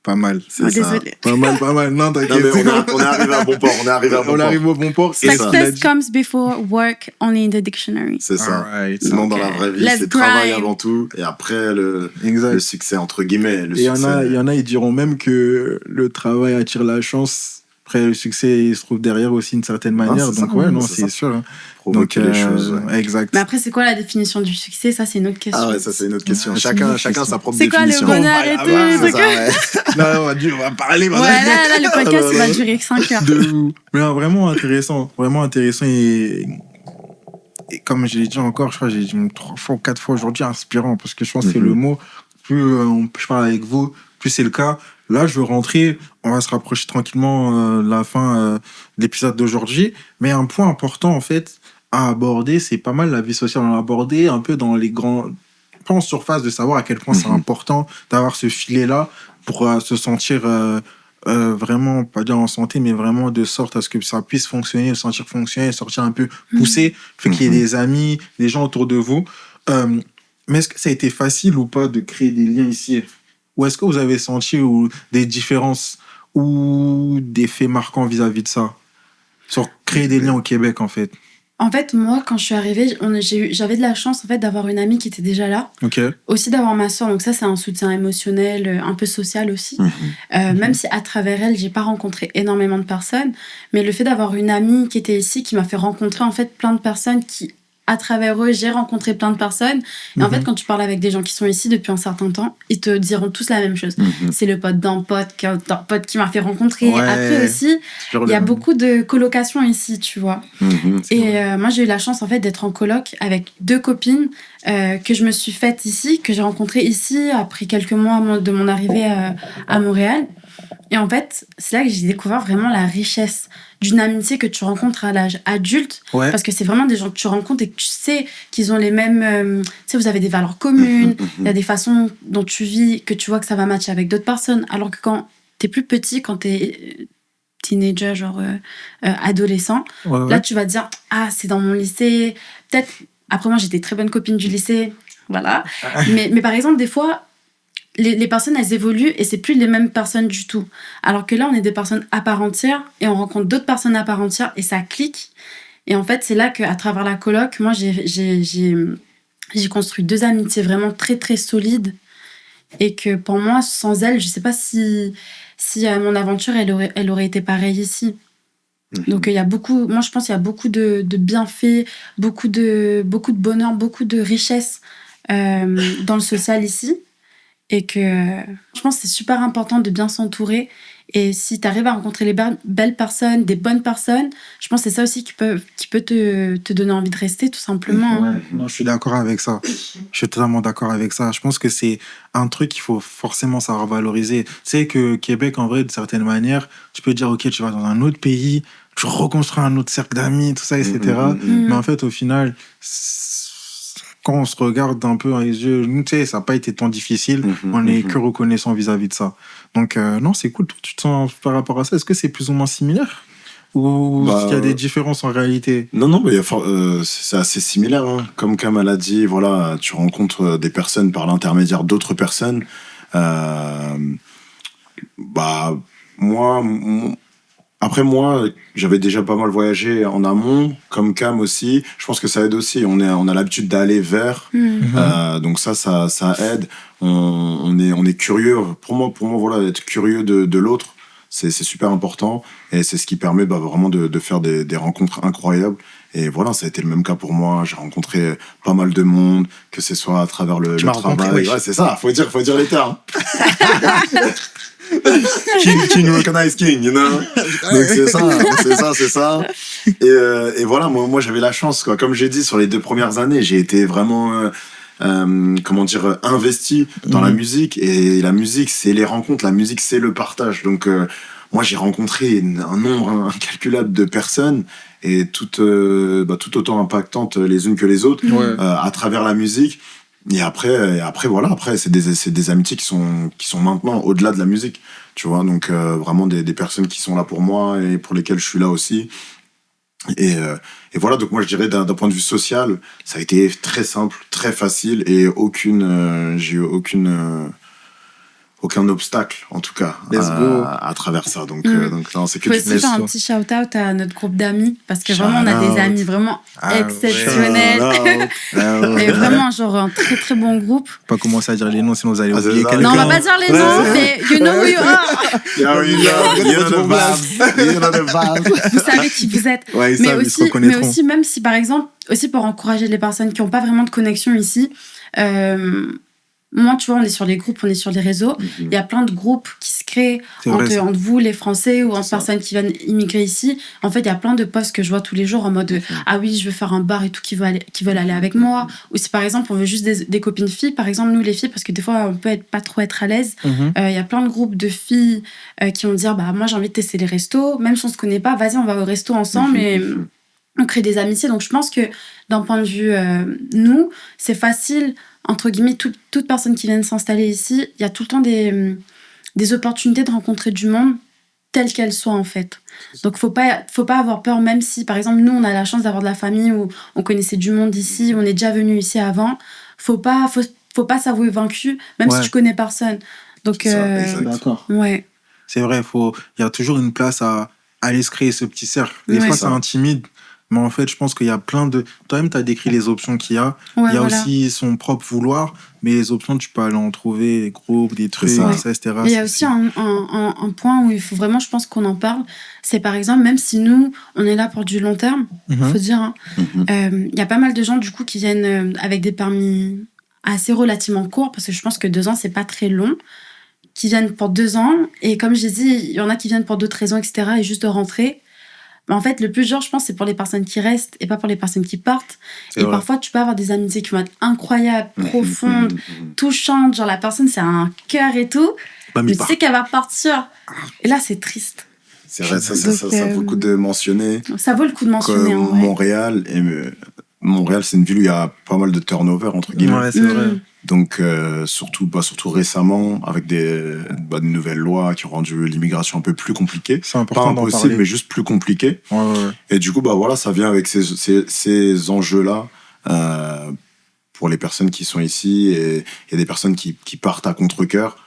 Pas mal. C'est ça. Désolée. Pas mal. Non, Non, t'inquiète. mais on est arrivé à bon port. On est arrivé à bon On port. arrive au bon port. Et ça. ce qu'il a Success dit- comes before work, only in the dictionary. C'est ça. Alright. Sinon, Donc, dans la vraie vie, let's c'est travail grind. avant tout. Et après, le Exact. succès, entre guillemets. Le Et il y en succès. a, ils diront même que le travail attire la chance. Après, le succès, il se trouve derrière aussi d'une certaine manière. c'est Donc, ça. ouais, non, C'est c'est ça. sûr. Hein. Provoquer Donc, les choses. Ouais. Exact. Mais après, c'est quoi la définition du succès? Ça, c'est une autre question. Ah ouais, ça, c'est une autre question. Ouais, Chacun c'est une autre sa propre C'est quoi le définition. bonheur et tout, C'est c'est ça, quoi ouais. Là, on va parler. Ouais, là, le podcast, il va durer que 5 heures. De ouf. Mais non, vraiment intéressant. Vraiment intéressant. Et comme je l'ai dit encore, je crois que j'ai dit 3 fois ou 4 fois aujourd'hui, inspirant. Parce que je pense que c'est le mot. Plus je parle avec vous, plus c'est le cas. Là, je veux rentrer. On va se rapprocher tranquillement de la fin de l'épisode d'aujourd'hui. Mais un point important, en fait, à aborder, c'est pas mal la vie sociale. On l'a abordé un peu dans les grands... Pas en surface de savoir à quel point c'est important d'avoir ce filet-là pour se sentir vraiment, pas dire en santé, mais vraiment de sorte à ce que ça puisse fonctionner, se sentir fonctionner, sortir un peu poussé, fait qu'il y ait des amis, des gens autour de vous. Mais est-ce que ça a été facile ou pas de créer des liens ici? Ou est-ce que vous avez senti des différences ou des faits marquants vis-à-vis de ça? Sur créer des liens au Québec, en fait. En fait, moi, quand je suis arrivée, j'avais de la chance en fait, d'avoir une amie qui était déjà là. Ok. Aussi d'avoir ma soeur. Donc ça, c'est un soutien émotionnel, un peu social aussi. Même si à travers elle, j'ai pas rencontré énormément de personnes. Mais le fait d'avoir une amie qui était ici, qui m'a fait rencontrer en fait plein de personnes qui... À travers eux, j'ai rencontré plein de personnes. Et en fait, quand tu parles avec des gens qui sont ici depuis un certain temps, ils te diront tous la même chose. C'est le pote d'un pote qui m'a fait rencontrer. Ouais. Après aussi, il y a beaucoup de colocations ici, tu vois. Et moi, j'ai eu la chance en fait d'être en coloc avec 2 copines que je me suis faites ici, que j'ai rencontrées ici après quelques mois de mon arrivée à Montréal. Et en fait, c'est là que j'ai découvert vraiment la richesse d'une amitié que tu rencontres à l'âge adulte. Ouais. Parce que c'est vraiment des gens que tu rencontres et que tu sais qu'ils ont les mêmes... tu sais, vous avez des valeurs communes, il y a des façons dont tu vis, que tu vois que ça va matcher avec d'autres personnes. Alors que quand t'es plus petit, quand t'es teenager, genre adolescent, là, tu vas te dire, ah, c'est dans mon lycée. Peut-être, après moi, j'étais très bonne copine du lycée. Voilà. mais par exemple, des fois... Les personnes, elles évoluent et c'est plus les mêmes personnes du tout. Alors que là, on est des personnes à part entière et on rencontre d'autres personnes à part entière et ça clique. Et en fait, c'est là qu'à travers la coloc, moi, j'ai construit 2 amitiés vraiment très, très solides. Et que pour moi, sans elles, je sais pas si mon aventure, elle aurait été pareille ici. Donc, il y a beaucoup... Moi, je pense qu'il y a beaucoup de bienfaits, beaucoup de bonheur, beaucoup de richesse dans le social ici. Et que je pense que c'est super important de bien s'entourer. Et si tu arrives à rencontrer les belles personnes, des bonnes personnes, je pense que c'est ça aussi qui peut te donner envie de rester, tout simplement. Ouais, non, je suis d'accord avec ça. Je suis totalement d'accord avec ça. Je pense que c'est un truc qu'il faut forcément savoir valoriser. Tu sais que Québec, en vrai, de certaine manière, tu peux dire, OK, tu vas dans un autre pays, tu reconstruis un autre cercle d'amis, tout ça, etc. Mais en fait, au final... Quand on se regarde un peu dans les yeux, tu sais, ça n'a pas été tant difficile. On est que reconnaissant vis-à-vis de ça. Donc, non, c'est cool. Tu te sens par rapport à ça. Est-ce que c'est plus ou moins similaire? Ou il y a des différences en réalité? Non, mais c'est assez similaire. Hein. Comme Kamal a dit, voilà, tu rencontres des personnes par l'intermédiaire d'autres personnes. Après, moi, j'avais déjà pas mal voyagé en amont, comme Cam aussi. Je pense que ça aide aussi. On a l'habitude d'aller vers. Donc ça aide. On est curieux. Pour moi, voilà, être curieux de l'autre, c'est super important. Et c'est ce qui permet vraiment de faire des rencontres incroyables. Et voilà, ça a été le même cas pour moi. J'ai rencontré pas mal de monde, que ce soit à travers le travail. Ouais, c'est ça, faut dire les termes. King recognize king, you know. Donc c'est ça. Et voilà, moi j'avais la chance, quoi. Comme j'ai dit, sur les 2 premières années, j'ai été vraiment investi dans la musique. Et la musique, c'est les rencontres, la musique, c'est le partage. Donc moi j'ai rencontré un nombre incalculable de personnes et toutes autant impactantes les unes que les autres à travers la musique. Et après voilà, c'est des amitiés qui sont maintenant au-delà de la musique, tu vois. Donc vraiment des personnes qui sont là pour moi et pour lesquelles je suis là aussi. Et voilà, donc moi je dirais d'un point de vue social, ça a été très simple, très facile et j'ai eu aucune aucun obstacle, en tout cas, Let's go. à travers ça. Donc, Mm. non, c'est que Faut du aussi plaisir. faire un petit shout-out à notre groupe d'amis, parce que vraiment, on a Shout-out. des amis vraiment Ah, exceptionnels. Et vraiment, genre, un très très bon groupe. Pas commencer à dire les noms, sinon vous allez Ah, c'est oublier ça. quelqu'un. Non, on va pas dire les Ouais. noms, mais you know who you are. Yeah, we know. You know the vibes. You know the vibes. Vous savez qui vous êtes. Ouais, ils Mais savent, ils se aussi, reconnaîtront. même si, par exemple, aussi pour encourager les personnes qui n'ont pas vraiment de connexion ici, moi, tu vois, on est sur les groupes, on est sur les réseaux. Il y a plein de groupes qui se créent C'est vrai, ça. entre vous, les Français, ou entre ça. personnes qui viennent immigrer ici. En fait, il y a plein de posts que je vois tous les jours en mode ah oui, je veux faire un bar et tout, qui veulent aller avec moi. Ou si par exemple, on veut juste des copines filles, par exemple, nous les filles, parce que des fois, on peut pas trop être à l'aise. Mhm. Il y a plein de groupes de filles qui vont dire bah moi, j'ai envie de tester les restos. Même si on se connaît pas, vas-y, on va au resto ensemble et on crée des amitiés. Donc, je pense que d'un point de vue nous, c'est facile. Entre guillemets, toute personne qui vient de s'installer ici, il y a tout le temps des opportunités de rencontrer du monde telle qu'elle soit, en fait. Donc, faut pas avoir peur, même si, par exemple, nous, on a la chance d'avoir de la famille où on connaissait du monde ici, on est déjà venu ici avant. Faut pas s'avouer vaincu, même Ouais. si tu connais personne. Donc, C'est ça, exact. D'accord. ouais. C'est vrai, il y a toujours une place à aller se créer ce petit cercle. Des Ouais. fois, ça intimide. Mais en fait, je pense qu'il y a plein de... Toi-même, tu as décrit les options qu'il y a. Ouais, Il y a voilà. aussi son propre vouloir. Mais les options, tu peux aller en trouver, des groupes, des trucs, ça. ça, etc. Mais il y a aussi un point où il faut vraiment, je pense qu'on en parle. C'est par exemple, même si nous, on est là pour du long terme, Mhm. faut dire, hein, Mhm. il y a pas mal de gens du coup qui viennent avec des permis assez relativement courts, parce que je pense que 2 ans, c'est pas très long, qui viennent pour 2 ans. Et comme j'ai dit, il y en a qui viennent pour d'autres raisons, etc. Et juste de rentrer. Mais en fait, le plus dur, je pense, c'est pour les personnes qui restent et pas pour les personnes qui partent. C'est Et vrai. parfois, tu peux avoir des amitiés qui vont être incroyables, profondes, touchantes. Genre, la personne, c'est un cœur et tout. Pas Mais mis tu par. sais qu'elle va partir. Et là, c'est triste. C'est vrai, ça Donc, vaut le coup de mentionner. Ça vaut le coup de Que mentionner. En vrai. Montréal, c'est une ville où il y a pas mal de turnover, entre guillemets. Ouais, c'est vrai. Donc, surtout récemment, avec des nouvelles lois qui ont rendu l'immigration un peu plus compliquée. C'est Pas important d'en impossible, parler. mais juste plus compliqué. Ouais, ouais, ouais. Et du coup, voilà, ça vient avec ces enjeux-là pour les personnes qui sont ici. Et il y a des personnes qui partent à contre-cœur.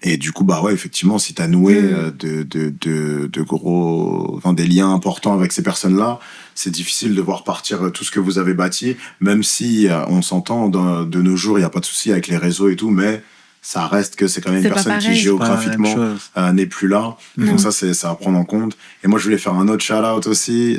Et du coup, ouais, effectivement, si tu as noué de gros, des liens importants avec ces personnes-là, c'est difficile de voir partir tout ce que vous avez bâti, même si on s'entend de nos jours, il n'y a pas de souci avec les réseaux et tout, mais ça reste que c'est quand même une C'est pas personne qui pareil. géographiquement Pas la même chose. n'est plus là. Non. Donc ça, c'est à prendre en compte. Et moi, je voulais faire un autre shout-out aussi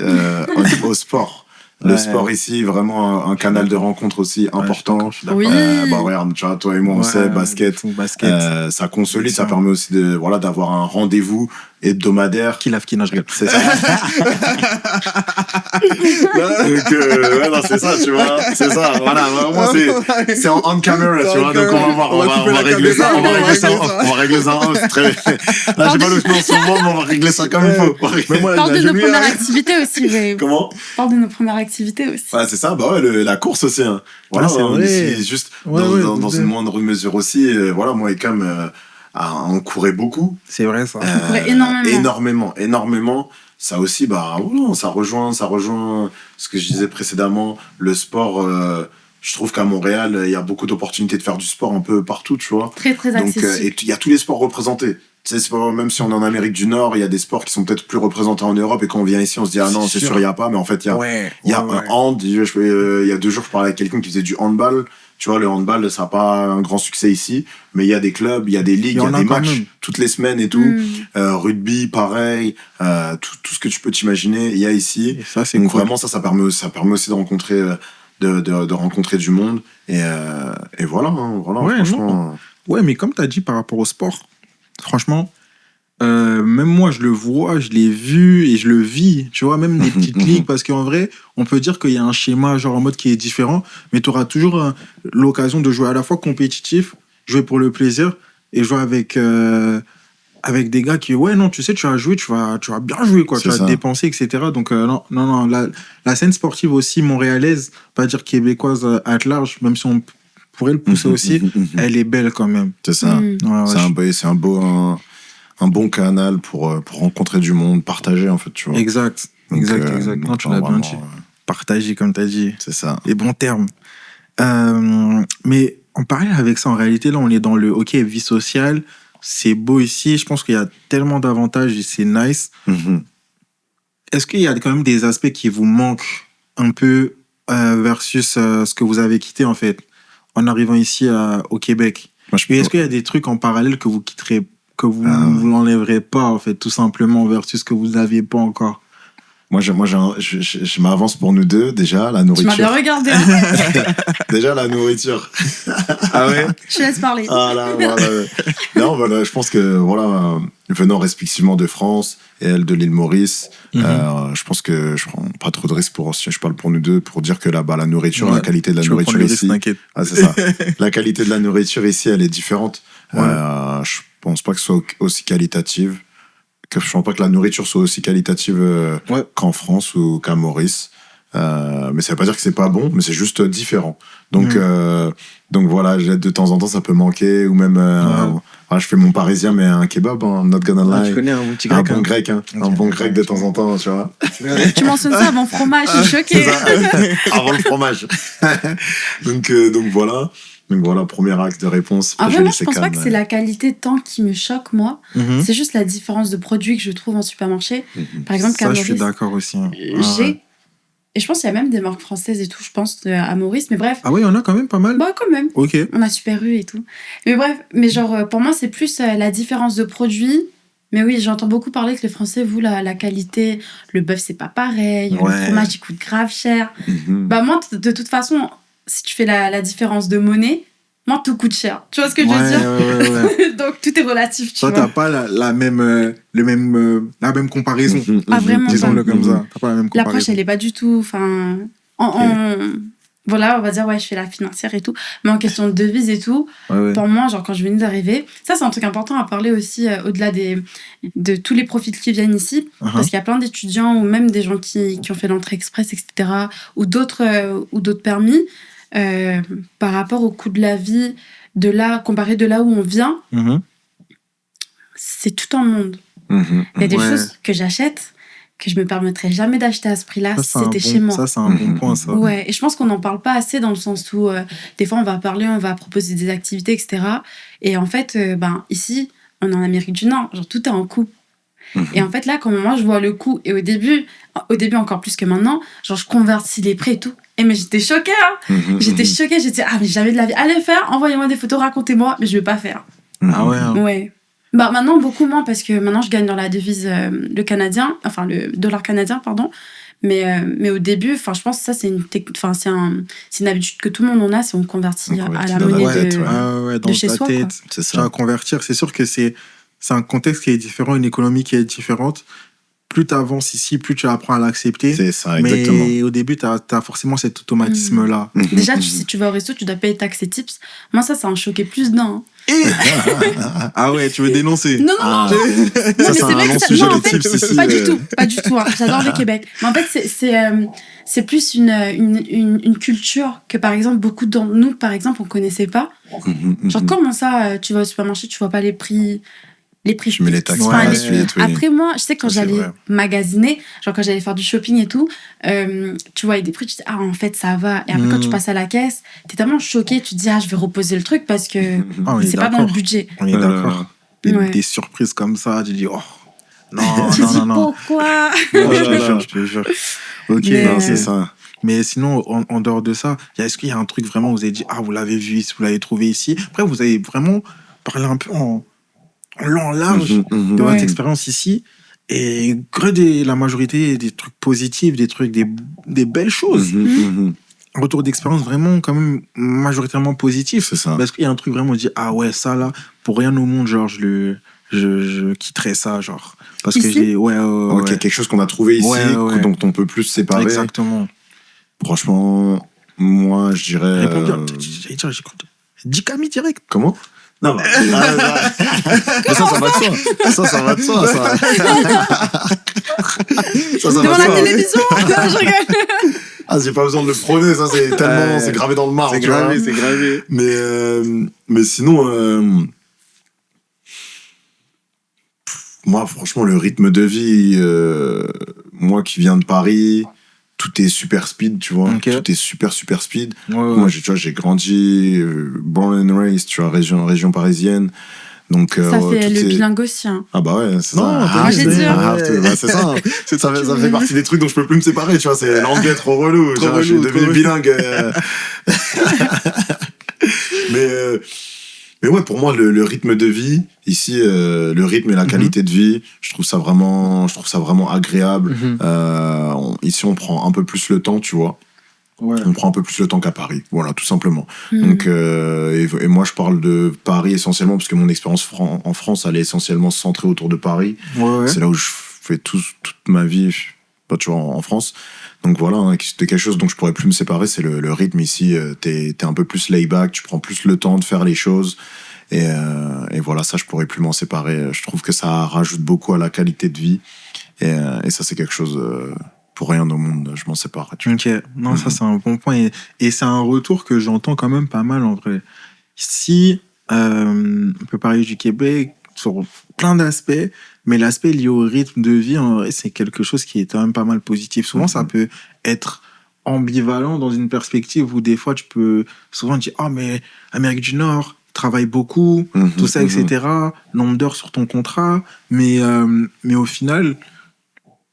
au sport. Le Ouais. sport ici, vraiment un canal de rencontre aussi important. Je suis d'accord. Oui. Regarde, tu vois, toi et moi, on Ouais, sait, basket. basket. Ça consolide, ça Ça. permet aussi d'avoir un rendez-vous hebdomadaire. Qui lave qui, non, je rigole. C'est ça. Donc, ouais, non, c'est ça, tu vois. C'est ça, voilà, vraiment, c'est on camera, tu vois. Donc, on va voir, on va régler ça, on va régler ça. C'est très bien. Là, j'ai pas le temps en ce moment, mais on va régler ça comme il faut. Mais moi, Parle là, de j'ai nos mis premières un- activités aussi. Mais... Comment? Parle de nos premières activités aussi. Ouais, c'est ça, ouais, la course aussi. Hein. Voilà, Ah, c'est on vrai. ici, juste Ouais, dans une moindre mesure aussi. Voilà, moi et Cam, on courait beaucoup. C'est vrai, ça. On courait énormément. Énormément. Ça aussi, voilà, ça rejoint ce que je disais précédemment. Le sport, je trouve qu'à Montréal, il y a beaucoup d'opportunités de faire du sport un peu partout, tu vois. Très, très Donc, accessible. et il y a tous les sports représentés. Tu sais, même si on est en Amérique du Nord, il y a des sports qui sont peut-être plus représentés en Europe, et quand on vient ici, on se dit, ah non, c'est sûr, il n'y a pas, mais en fait, il y a, Ouais. il y a ouais, un hand. Il y a 2 jours, je parlais avec quelqu'un qui faisait du handball. Tu vois, le handball, ça n'a pas un grand succès ici, mais il y a des clubs, il y a des ligues, il y a des quand matchs même. toutes les semaines et tout. Rugby, pareil, tout ce que tu peux t'imaginer, il y a ici. Et ça, c'est Donc cool. vraiment, ça permet aussi de rencontrer, de rencontrer du monde. Et voilà, hein, voilà, Ouais, franchement. Ouais, mais comme tu as dit par rapport au sport, franchement, même moi, je le vois, je l'ai vu et je le vis. Tu vois, même les petites ligues, parce qu'en vrai, on peut dire qu'il y a un schéma genre en mode qui est différent, mais tu auras toujours l'occasion de jouer à la fois compétitif, jouer pour le plaisir et jouer avec des gars qui, ouais, non, tu sais, tu vas jouer, tu vas bien jouer, quoi. C'est Tu vas ça. te dépenser, etc. Donc, non, la scène sportive aussi montréalaise, pas dire québécoise at large, même si on pourrait le pousser aussi, elle est belle quand même. C'est ça. Mm. Ouais, ouais, C'est un bon canal pour rencontrer du monde, partager, en fait, tu vois. Exact. Donc, Exact. donc, Non, tu l'as bien dit. vraiment, Partager, comme tu as dit. c'est ça. Les bons termes. Mais En parallèle avec ça, en réalité, là, on est dans le OK, vie sociale, c'est beau ici. Je pense qu'il y a tellement d'avantages et c'est nice. Mhm. Est-ce qu'il y a quand même des aspects qui vous manquent un peu versus ce que vous avez quitté, en fait, en arrivant ici au Québec? Moi, je Et est-ce qu'il y a des trucs en parallèle que vous quitterez, que vous Ah. vous n'enlèverez pas, en fait, tout simplement, versus ce que vous n'aviez pas encore? je m'avance pour nous deux. Déjà, la Tu m'as bien nourriture. regardé, hein. Déjà, la nourriture. Ah ouais? Je te laisse parler. Ah là, voilà. Non, voilà, je pense que, voilà, venant respectivement de France et elle de l'île Maurice, je pense que je prends pas trop de risques pour, si je parle pour nous deux, pour dire que là-bas, la nourriture, Ouais. la qualité de la Tu veux prendre nourriture le risque, ici. t'inquiète. Ah, c'est ça. La qualité de la nourriture ici, elle est différente. Ouais. Je pense pas que ce soit aussi qualitative. Je pense pas que la nourriture soit aussi qualitative Ouais. qu'en France ou qu'à Maurice. Mais ça veut pas dire que c'est pas bon, mais c'est juste différent. Donc voilà, de temps en temps, ça peut manquer. Ou même, je fais mon parisien, mais un kebab, hein, not gonna lie. Tu connais un bon petit Un grec, bon hein? grec, hein. Un bon grec de temps en temps, tu vois. Tu mentionnes ça avant fromage, je suis choquée. C'est ça. Avant le fromage. donc voilà. Donc voilà, premier axe de réponse. En Après, vrai, moi, laisser je pense pas calme. que c'est la qualité de temps qui me choque, moi. Mhm. C'est juste la différence de produits que je trouve en supermarché. Par exemple, qu'à Ça, je suis Maurice, d'accord aussi. Ah j'ai... ouais. Et je pense qu'il y a même des marques françaises et tout, je pense, à Maurice. Mais bref, Ah ouais, il y en a quand même pas mal. bah quand même. Ok. On a Super U et tout. Mais bref, mais genre, pour moi, c'est plus la différence de produits. Mais oui, j'entends beaucoup parler que les Français, vous, la qualité, le bœuf, c'est pas pareil. Ouais. Le fromage, il coûte grave cher. Mhm. Bah moi, de toute façon, si tu fais la différence de monnaie, moi, tout coûte cher. Tu vois ce que je veux Ouais, dire? ouais. Donc, tout est relatif, tu Toi, vois. t'as pas la même comparaison. Mhm. Ah, vraiment, Disons-le pas. comme ça. T'as pas la même comparaison. L'approche, elle est pas du tout... Enfin, voilà, on va dire, ouais, je fais la financière et tout. Mais en question de devise et tout, Ouais. pour moi, genre, quand je venais d'arriver, ça, c'est un truc important à parler aussi, au-delà de tous les profils qui viennent ici. Uh-huh. Parce qu'il y a plein d'étudiants ou même des gens qui ont fait l'entrée express, etc. Ou d'autres permis. Par rapport au coût de la vie, comparé de là où on vient, Mhm. c'est tout un monde. Mhm. Il y a des Ouais. choses que j'achète que je me permettrais jamais d'acheter à ce prix-là Ça, si c'est un c'était bon- chez moi. Ça, c'est un bon point, ça. Ouais, et je pense qu'on n'en parle pas assez dans le sens où des fois on va parler, on va proposer des activités, etc. Et en fait, ici, on est en Amérique du Nord, genre tout est en coût. Et en fait, là, quand moi je vois le coût, et au début encore plus que maintenant, genre je convertis les prix et tout. Et mais j'étais choquée, hein. J'étais choquée, j'étais mais jamais de la vie. Allez faire, envoyez-moi des photos, racontez-moi, mais je vais pas faire. Ah ouais. hein. Ouais. Bah maintenant beaucoup moins parce que maintenant je gagne dans la devise le dollar canadien, pardon. Mais au début, enfin je pense que ça c'est c'est une habitude que tout le monde en a, c'est on convertit On à convertit la dans la monnaie tête, de, ouais. Ah ouais, dans de chez ta soi, tête. quoi. C'est Tu vas ça. convertir. C'est sûr que c'est un contexte qui est différent, une économie qui est différente. Plus tu avances ici, plus tu apprends à l'accepter. C'est ça, exactement. Mais au début, tu as forcément cet automatisme-là. Déjà, si tu vas au resto, tu dois payer taxes et tips. Moi ça a choqué plus d'un. Ah ouais, tu veux dénoncer? Non, Ah, non, ça, mais c'est c'est un vrai long que ça- sujet, non, en les fait, tips ici. pas du tout, hein. J'adore le Québec. Mais en fait, c'est plus une culture que, par exemple, beaucoup d'entre nous, par exemple, on connaissait pas. Genre, comment ça, tu vas au supermarché, tu vois pas les prix Tu mets les taxes Ouais. par la les- suite, oui. Après, moi, je sais que quand Ça, c'est j'allais vrai. magasiner, genre quand j'allais faire du shopping et tout, tu voyais des prix, tu dis, ah, en fait, ça va. Et après, quand tu passes à la caisse, t'es tellement choqué, tu te dis, ah, je vais reposer le truc parce que Ah, on est c'est pas dans le d'accord. budget. On est d'accord. Ouais. Des surprises comme ça, tu dis, oh, non, Tu non, dis, non, non. pourquoi? Non, je Oh là te là. jure, je te jure. Ok, Mais, Non, c'est ça. mais sinon, en dehors de ça, est-ce qu'il y a un truc vraiment où vous avez dit, ah, vous l'avez vu ici, vous l'avez trouvé ici? Après, vous avez vraiment parlé un peu en long, en large de votre Ouais. expérience ici. Et la majorité des trucs positifs, des belles choses. Un retour d'expérience vraiment, quand même, majoritairement positif. C'est ça. Parce qu'il y a un truc vraiment où on dit, ah ouais, ça là, pour rien au monde, genre, je quitterais ça, genre. Parce que Ici j'ai. Ouais, Ok, quelque chose qu'on a trouvé ici, Ouais. dont on peut plus se séparer. Exactement. Franchement, moi, je dirais. Réponds bien. J'allais dire, j'écoute. Dis Camille direct. Comment? Non, bah, mais ça va de soi. Ça va de soi, ça. Ça va Devant de la soi. télévision. Non, je rigole. Ah, j'ai pas besoin de le prôner, ça, c'est tellement. Ouais. C'est gravé dans le marbre. C'est tu vois. gravé, c'est gravé. Mais sinon, moi, franchement, le rythme de vie, moi qui viens de Paris, tout est super speed, tu vois. Ok. Tout est super speed. Ouais, Moi, j'ai grandi, born and raised, tu vois, région parisienne. Donc, Ça fait tout le est... bilingue aussi. Hein. Ah bah ouais, c'est Non, ça. t'as dit, j'ai dit, hein. Bah, c'est ça. Ça fait partie des trucs dont je peux plus me séparer, tu vois. C'est l'anglais trop relou. Trop Je suis relou, devenu trop bilingue. Mais ouais, pour moi, le rythme de vie, ici, le rythme et la qualité de vie, je trouve ça vraiment agréable. Ici, on prend un peu plus le temps, tu vois. Ouais. On prend un peu plus le temps qu'à Paris, voilà, tout simplement. Mhm. Donc, et moi, je parle de Paris essentiellement parce que mon expérience en France, elle est essentiellement centrée autour de Paris. Ouais. C'est là où je fais toute ma vie, pas tu vois, en France. Donc voilà, hein, de quelque chose dont je pourrais plus me séparer, c'est le rythme ici. T'es un peu plus lay-back, tu prends plus le temps de faire les choses. Et voilà, ça, je pourrais plus m'en séparer. Je trouve que ça rajoute beaucoup à la qualité de vie. Et ça, c'est quelque chose... pour rien au monde, je m'en sépare. Tu vois. Ok, non, ça c'est un bon point. Et c'est un retour que j'entends quand même pas mal en vrai. Si on peut parler du Québec sur plein d'aspects, mais l'aspect lié au rythme de vie, en vrai, c'est quelque chose qui est quand même pas mal positif. Souvent, ça peut être ambivalent dans une perspective où des fois, tu peux souvent dire « Ah, mais Amérique du Nord, travaille beaucoup, tout ça, etc. Nombre d'heures sur ton contrat. » Mais au final...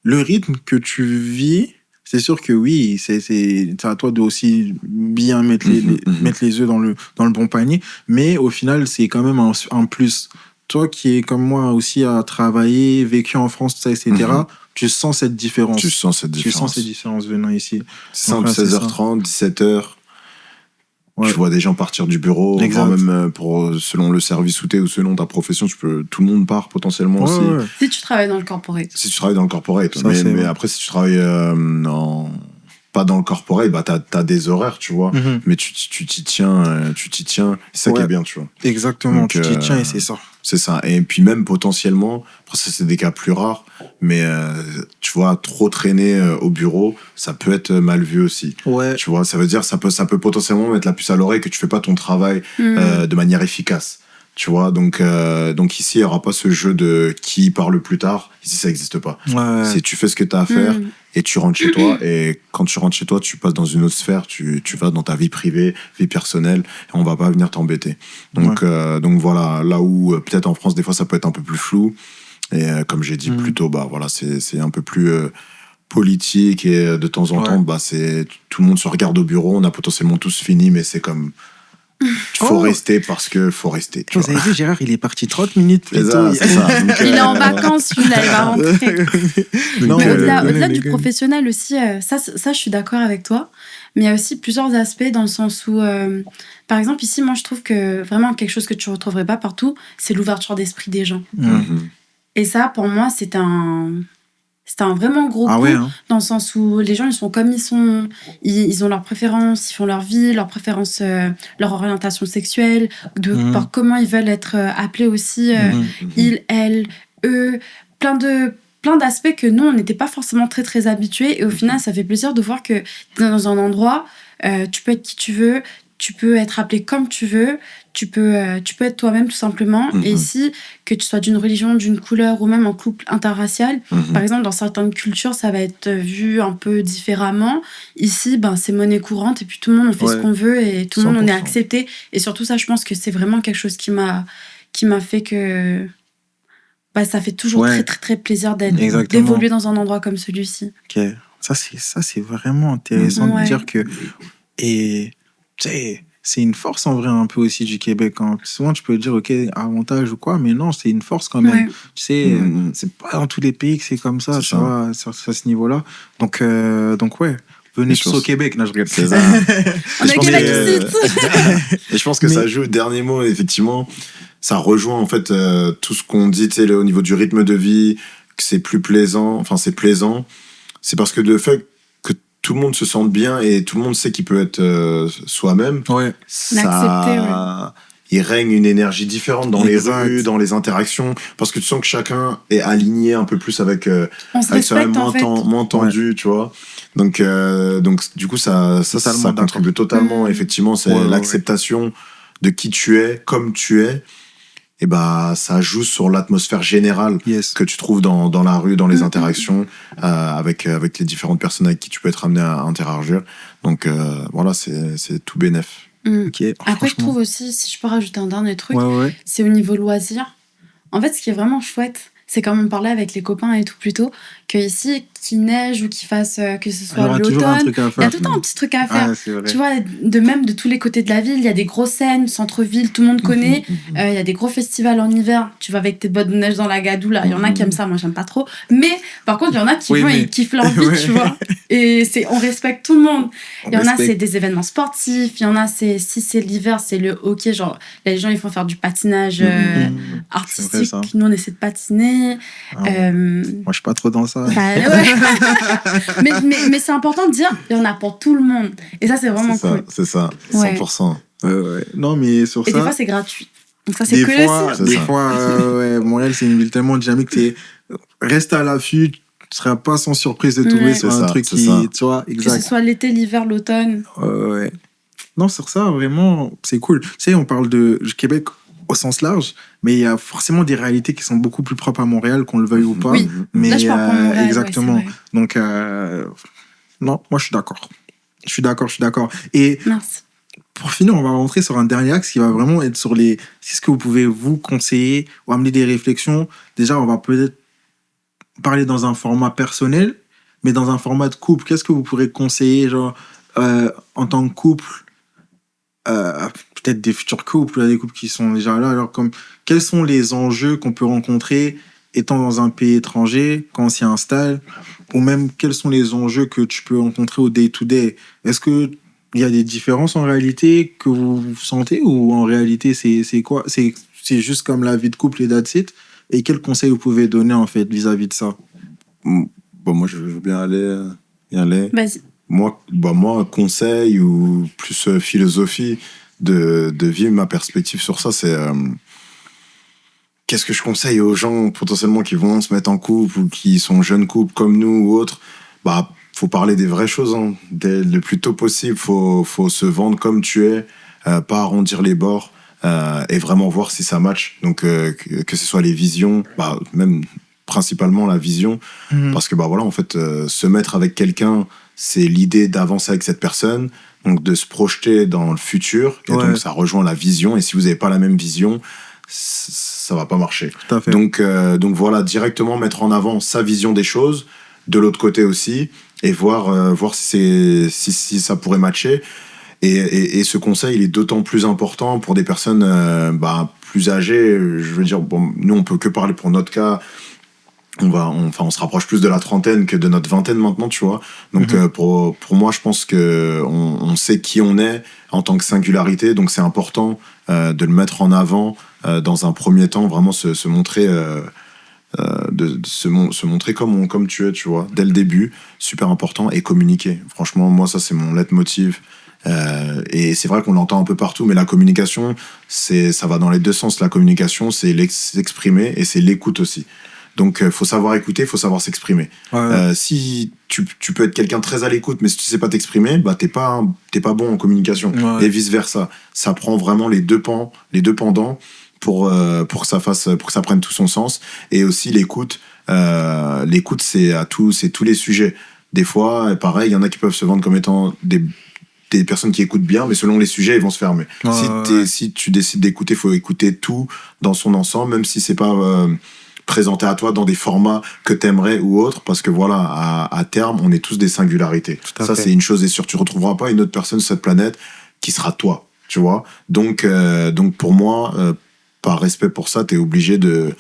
Le rythme que tu vis, c'est sûr que oui, c'est à toi de aussi bien mettre les œufs dans le bon panier, mais au final, c'est quand même un plus. Toi qui es comme moi aussi à travailler, vécu en France, tout ça, etc., tu sens cette différence. Tu sens cette différence venant ici. Simple, 16h30, 17h. Ouais. Tu vois des gens partir du bureau, voire même selon le service où t'es ou selon ta profession, tout le monde part potentiellement aussi. Ouais. Si tu travailles dans le corporate. Si tu travailles dans le corporate. Ça, mais après, si tu travailles pas dans le corporate, bah t'as des horaires, tu vois. Mais tu t'y tiens. C'est ça qui est bien, tu vois. Exactement, donc, tu t'y tiens et c'est ça. C'est ça. Et puis même potentiellement, après ça c'est des cas plus rares, mais tu vois, trop traîner au bureau, ça peut être mal vu aussi. Ouais. Tu vois, ça veut dire ça peut potentiellement mettre la puce à l'oreille que tu fais pas ton travail de manière efficace. Tu vois, donc ici il y aura pas ce jeu de qui parle plus tard. Ici ça existe pas. Ouais. C'est tu fais ce que tu as à faire et tu rentres chez toi. Et quand tu rentres chez toi, tu passes dans une autre sphère. Tu vas dans ta vie privée, vie personnelle, et on va pas venir t'embêter. Donc voilà, là où peut-être en France des fois ça peut être un peu plus flou. Et comme j'ai dit plus tôt, bah voilà, c'est un peu plus politique et de temps en temps, bah c'est tout le monde se regarde au bureau. On a potentiellement tous fini, mais c'est comme faut rester parce que faut rester. Tu vous avez vu, Gérard, il est parti 30 minutes plus tôt. C'est ça. Donc, il est en vacances, celui-là, il va rentrer. Non, mais au-delà du professionnel aussi, ça, je suis d'accord avec toi. Mais il y a aussi plusieurs aspects dans le sens où, par exemple, ici, moi, je trouve que vraiment quelque chose que tu ne retrouverais pas partout, c'est l'ouverture d'esprit des gens. Et ça, pour moi, c'est un vraiment gros coup, dans le sens où les gens, ils sont comme ils sont, ils ont leurs préférences, ils font leur vie, leurs préférences, leur orientation sexuelle, par comment ils veulent être appelés aussi, ils, elles, eux, plein d'aspects que nous, on n'était pas forcément très, très habitués. Et au final, ça fait plaisir de voir que dans un endroit, tu peux être qui tu veux, tu peux être appelé comme tu veux, tu peux être toi-même tout simplement. Et ici, que tu sois d'une religion, d'une couleur ou même en couple interracial, par exemple, dans certaines cultures, ça va être vu un peu différemment. Ici, c'est monnaie courante et puis tout le monde, on fait ce qu'on veut et tout le monde, on est accepté. Et surtout ça, je pense que c'est vraiment quelque chose qui m'a fait que... ça fait toujours très, très, très plaisir d'évoluer dans un endroit comme celui-ci. Ok, ça c'est vraiment intéressant de dire que... Et... c'est une force en vrai un peu aussi du Québec. Hein. Souvent tu peux dire ok, avantage ou quoi, mais non, c'est une force quand même. Tu sais, c'est pas dans tous les pays que c'est comme ça, tu vois, à ce niveau-là. Donc ouais, venez tous au Québec. Non, je regarde. C'est ça. On est Québec ici. Et je pense que ça joue, dernier mot, effectivement, ça rejoint en fait tout ce qu'on dit, tu sais, au niveau du rythme de vie, que c'est plus plaisant, enfin c'est plaisant, c'est parce que le fait tout le monde se sente bien et tout le monde sait qu'il peut être soi-même. Ça, il règne une énergie différente dans les rues, dans les interactions, parce que tu sens que chacun est aligné un peu plus avec soi-même, moins tendu, tu vois. Donc du coup, ça contribue totalement. Effectivement, c'est l'acceptation de qui tu es, comme tu es. et bah ça joue sur l'atmosphère générale Yes. que tu trouves dans la rue, dans les interactions avec les différentes personnes avec qui tu peux être amené à interagir. Donc voilà, c'est tout bénef. Ok. Après, je franchement. trouve aussi, si je peux rajouter un dernier truc, Ouais. c'est au niveau loisir. En fait, ce qui est vraiment chouette, c'est comme on parlait avec les copains et tout plus tôt, qu'ici, qu'il neige ou qu'il fasse, que ce Il y soit aura toujours un l'automne, truc à il y a faire. tout le temps un petit truc à faire. Ouais, c'est vrai. Tu vois, de tous les côtés de la ville, il y a des grosses scènes, centre-ville, tout le monde connaît. Il y a des gros festivals en hiver. Tu vas avec tes bottes de neige dans la gadoue, là. Il y en a qui aiment ça, moi, j'aime pas trop. Mais, par contre, il y en a qui Oui, vont et mais- ils kiffent leur vie, Ouais. tu vois. Et on respecte tout le monde. On Il y en a, respecte. c'est des événements sportifs. Il y en a, si c'est l'hiver, c'est le hockey. Genre, les gens, ils font faire du patinage artistique. C'est vrai, ça. Nous, on essaie de patiner. Ah, moi, je suis pas trop dans ça. Bah, ouais. mais c'est important de dire, il y en a pour tout le monde. Et ça, c'est vraiment cool. C'est ça, Ouais. 100%. Ouais. Non, mais sur Et ça. des fois, c'est gratuit. Donc ça, c'est Des que fois, le C'est ça. ouais, Montréal, c'est une ville tellement dynamique que reste à l'affût, tu seras pas sans surprise de tomber Ouais. sur C'est un ça, truc c'est qui, ça. tu vois, que ce exact. soit l'été, l'hiver, l'automne. Ouais. Non, sur ça, vraiment, c'est cool. Tu sais, on parle de Québec au sens large, mais il y a forcément des réalités qui sont beaucoup plus propres à Montréal, qu'on le veuille ou pas. Oui. Mais, Là, je parle pour Montréal. exactement. Ouais, c'est vrai. Donc, non, moi, je suis d'accord. Je suis d'accord. Et Merci. pour finir, on va rentrer sur un dernier axe qui va vraiment être sur les... C'est ce que vous pouvez vous conseiller ou amener des réflexions. Déjà, on va peut-être parler dans un format personnel, mais dans un format de couple. Qu'est-ce que vous pourrez conseiller, genre, en tant que couple, peut-être des futurs couples, ou des couples qui sont déjà là. Alors, quels sont les enjeux qu'on peut rencontrer étant dans un pays étranger, quand on s'y installe, ou même quels sont les enjeux que tu peux rencontrer au day-to-day? Est-ce que il y a des différences en réalité que vous sentez, ou en réalité c'est quoi? C'est juste comme la vie de couple et that's it? Et quels conseils vous pouvez donner en fait vis-à-vis de ça? Bon, moi, je veux bien aller. Vas-y. Moi, conseil ou plus philosophie de vie, ma perspective sur ça, c'est qu'est-ce que je conseille aux gens potentiellement qui vont se mettre en couple ou qui sont jeunes couples comme nous ou autres? Bah, faut parler des vraies choses, hein. Dès le plus tôt possible. Faut se vendre comme tu es, pas arrondir les bords et vraiment voir si ça match. Donc que ce soit les visions, bah, même principalement la vision, parce que bah voilà, en fait, se mettre avec quelqu'un, c'est l'idée d'avancer avec cette personne, donc de se projeter dans le futur, et Ouais. donc ça rejoint la vision. Et si vous n'avez pas la même vision, ça va pas marcher. Tout à fait. Donc voilà, directement mettre en avant sa vision des choses, de l'autre côté aussi, et voir si ça pourrait matcher. Et ce conseil, il est d'autant plus important pour des personnes plus âgées. Je veux dire, bon, nous, on peut que parler pour notre cas. On se rapproche plus de la trentaine que de notre vingtaine maintenant, tu vois. Donc, pour moi, je pense que on sait qui on est en tant que singularité. Donc, c'est important de le mettre en avant dans un premier temps, vraiment se montrer... se montrer comme tu es, tu vois, dès le début, super important, et communiquer. Franchement, moi, ça, c'est mon leitmotiv. Et c'est vrai qu'on l'entend un peu partout, mais la communication, ça va dans les deux sens. La communication, c'est s'exprimer et c'est l'écoute aussi. Donc, faut savoir écouter, faut savoir s'exprimer. Ouais. Si tu peux être quelqu'un très à l'écoute, mais si tu sais pas t'exprimer, bah t'es pas bon en communication. Ouais. Et vice versa. Ça prend vraiment les deux pendants pour que ça prenne tout son sens. Et aussi l'écoute. L'écoute, c'est tous les sujets. Des fois, pareil, il y en a qui peuvent se vendre comme étant des personnes qui écoutent bien, mais selon les sujets, ils vont se fermer. Ouais. Si tu décides d'écouter, faut écouter tout dans son ensemble, même si c'est pas présenté à toi dans des formats que t'aimerais ou autres, parce que voilà, à terme, on est tous des singularités. Tout à Ça, fait. c'est une chose est sûre. Tu retrouveras pas une autre personne sur cette planète qui sera toi, tu vois. Donc pour moi, par respect pour ça, t'es obligé de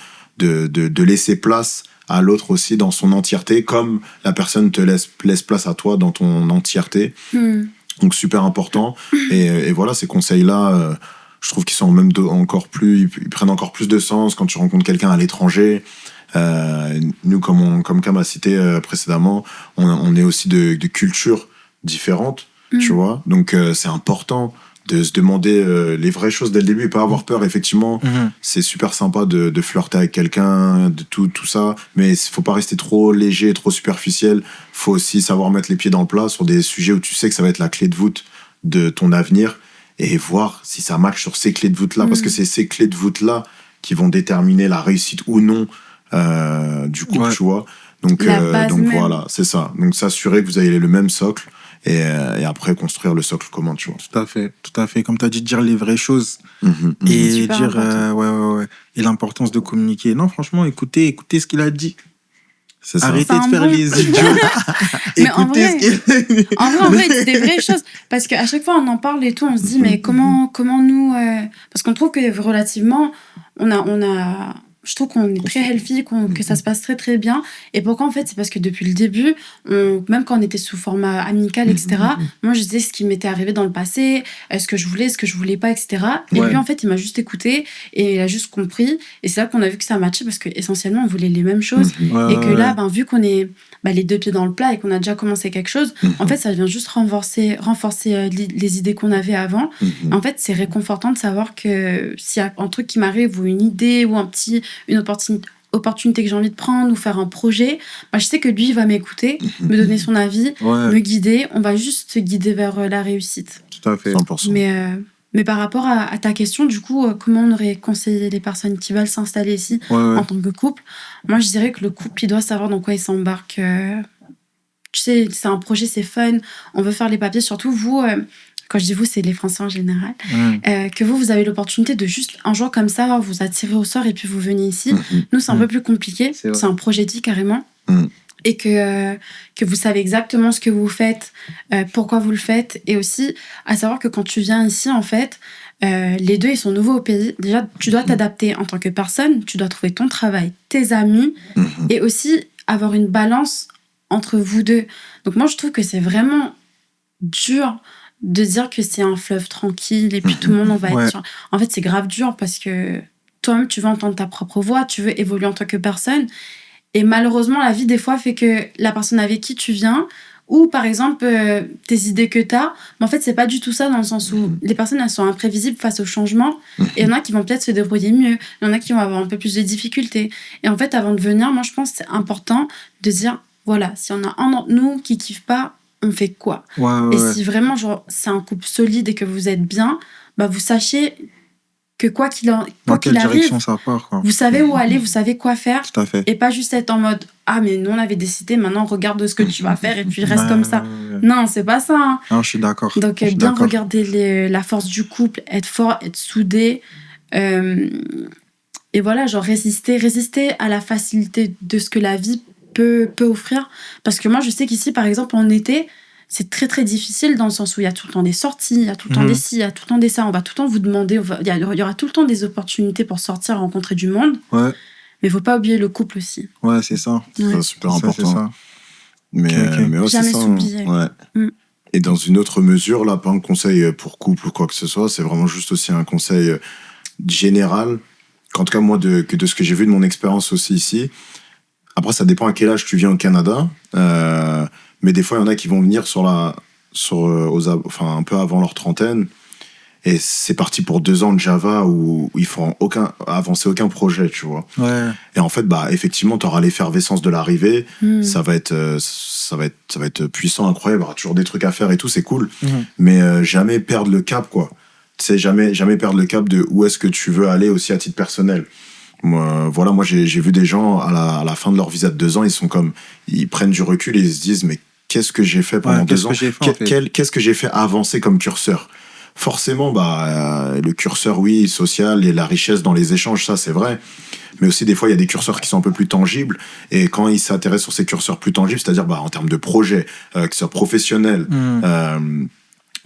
laisser place à l'autre aussi dans son entièreté, comme la personne te laisse place à toi dans ton entièreté. Donc super important. Et voilà, ces conseils-là, je trouve qu'ils sont même encore plus, ils prennent encore plus de sens quand tu rencontres quelqu'un à l'étranger. Nous, comme Cam a cité précédemment, on est aussi de cultures différentes, tu vois. Donc c'est important de se demander les vraies choses dès le début et pas avoir peur. Effectivement, c'est super sympa de flirter avec quelqu'un, de tout ça, mais il faut pas rester trop léger, trop superficiel. Faut aussi savoir mettre les pieds dans le plat sur des sujets où tu sais que ça va être la clé de voûte de ton avenir, et voir si ça match sur ces clés de voûte-là, parce que c'est ces clés de voûte-là qui vont déterminer la réussite ou non du couple, tu vois. Donc voilà, c'est ça. Donc s'assurer que vous ayez le même socle et après construire le socle commun, tu vois. Tout à fait. Comme tu as dit, dire les vraies choses C'est et super dire important. et l'importance de communiquer. Non, franchement, écoutez ce qu'il a dit. C'est ça. Arrêtez C'est de un faire bon- les idiots. Mais en Écoutez vrai- ce qu'il En vrai, c'est des vraies choses. Parce qu'à chaque fois, on en parle et tout, on se dit, mais comment nous. Parce qu'on trouve que relativement, je trouve qu'on est très healthy, que ça se passe très très bien. Et pourquoi en fait? C'est parce que depuis le début, même quand on était sous format amical, etc., moi je disais ce qui m'était arrivé dans le passé, ce que je voulais pas, etc. Et Ouais. lui en fait, il m'a juste écouté et il a juste compris. Et c'est là qu'on a vu que ça matchait parce qu'essentiellement, on voulait les mêmes choses. Et que là, vu qu'on est les deux pieds dans le plat et qu'on a déjà commencé quelque chose, en fait, ça vient juste renforcer les idées qu'on avait avant. En fait, c'est réconfortant de savoir que s'il y a un truc qui m'arrive ou une idée ou une opportunité que j'ai envie de prendre ou faire un projet, je sais que lui, il va m'écouter, me donner son avis, me guider. On va juste se guider vers la réussite. Tout à fait. 100%. Mais par rapport à ta question, du coup, comment on aurait conseillé les personnes qui veulent s'installer ici en tant que couple? Moi, je dirais que le couple, il doit savoir dans quoi il s'embarque. Tu sais, c'est un projet, c'est fun. On veut faire les papiers. Surtout, vous, quand je dis vous, c'est les Français en général. Que vous avez l'opportunité de juste, un jour comme ça, vous attirer au sort et puis vous venez ici. Nous, c'est un peu plus compliqué. C'est un projet dit carrément. Et que vous savez exactement ce que vous faites, pourquoi vous le faites. Et aussi, à savoir que quand tu viens ici, en fait, les deux, ils sont nouveaux au pays. Déjà, tu dois t'adapter en tant que personne. Tu dois trouver ton travail, tes amis. Et aussi, avoir une balance entre vous deux. Donc moi, je trouve que c'est vraiment dur de dire que c'est un fleuve tranquille et puis tout le monde, on va être... En fait, c'est grave dur parce que toi-même, tu veux entendre ta propre voix, tu veux évoluer en tant que personne. Et malheureusement, la vie, des fois, fait que la personne avec qui tu viens, ou par exemple, tes idées que tu as, en fait, c'est pas du tout ça, dans le sens où les personnes, elles sont imprévisibles face au changement. Et il y en a qui vont peut-être se débrouiller mieux. Il y en a qui vont avoir un peu plus de difficultés. Et en fait, avant de venir, moi, je pense que c'est important de dire, voilà, si on a un d'entre nous qui kiffe pas, on fait quoi? Et si vraiment, c'est un couple solide et que vous êtes bien, vous sachez que quoi qu'il direction arrive, ça part, quoi. vous savez où aller, vous savez quoi faire. Tout à fait. Et pas juste être en mode ah mais nous on avait décidé, maintenant regarde ce que tu vas faire et puis reste comme ça. Non, c'est pas ça. Hein. Non, je suis d'accord. Donc bien regarder la force du couple, être fort, être soudé. Et voilà, résister à la facilité de ce que la vie peut offrir. Parce que moi je sais qu'ici par exemple en été, c'est très très difficile dans le sens où il y a tout le temps des sorties, il y a tout le temps des ci, il y a tout le temps des ça. On va tout le temps vous demander, il y aura tout le temps des opportunités pour sortir, rencontrer du monde. Ouais. Mais il ne faut pas oublier le couple aussi. Ouais, c'est ça. C'est super important. C'est ça. Mais jamais s'oublier. Et dans une autre mesure, là, pas un conseil pour couple ou quoi que ce soit, c'est vraiment juste aussi un conseil général. En tout cas, moi, de ce que j'ai vu de mon expérience aussi ici. Après, ça dépend à quel âge tu viens au Canada. Mais des fois, il y en a qui vont venir un peu avant leur trentaine. Et c'est parti pour 2 ans de Java où ils font avancer aucun projet, tu vois. Ouais. Et en fait, effectivement, tu auras l'effervescence de l'arrivée. Ça va être puissant, incroyable. Il y aura toujours des trucs à faire et tout, c'est cool. Mais jamais perdre le cap, quoi. Tu sais, jamais perdre le cap de où est-ce que tu veux aller aussi à titre personnel. Moi, j'ai vu des gens à la fin de leur visa de 2 ans, ils prennent du recul et ils se disent mais qu'est-ce que j'ai fait pendant 2 ans? Qu'est-ce que j'ai fait avancer comme curseur? Forcément, le curseur, oui, social et la richesse dans les échanges, ça c'est vrai. Mais aussi des fois, il y a des curseurs qui sont un peu plus tangibles. Et quand ils s'intéressent sur ces curseurs plus tangibles, c'est-à-dire en termes de projet, que ce soit professionnel,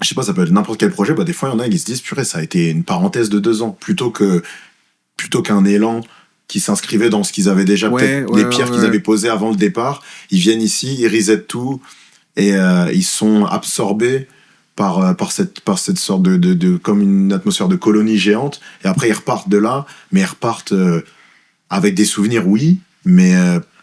je sais pas, ça peut être n'importe quel projet. Des fois, il y en a qui se disent purée, ça a été une parenthèse de 2 ans plutôt qu'un élan qui s'inscrivait dans ce qu'ils avaient déjà, les pierres qu'ils avaient posées avant le départ. Ils viennent ici, ils resettent tout et ils sont absorbés par cette sorte de comme une atmosphère de colonie géante. Et après, ils repartent de là, mais ils repartent avec des souvenirs, oui, mais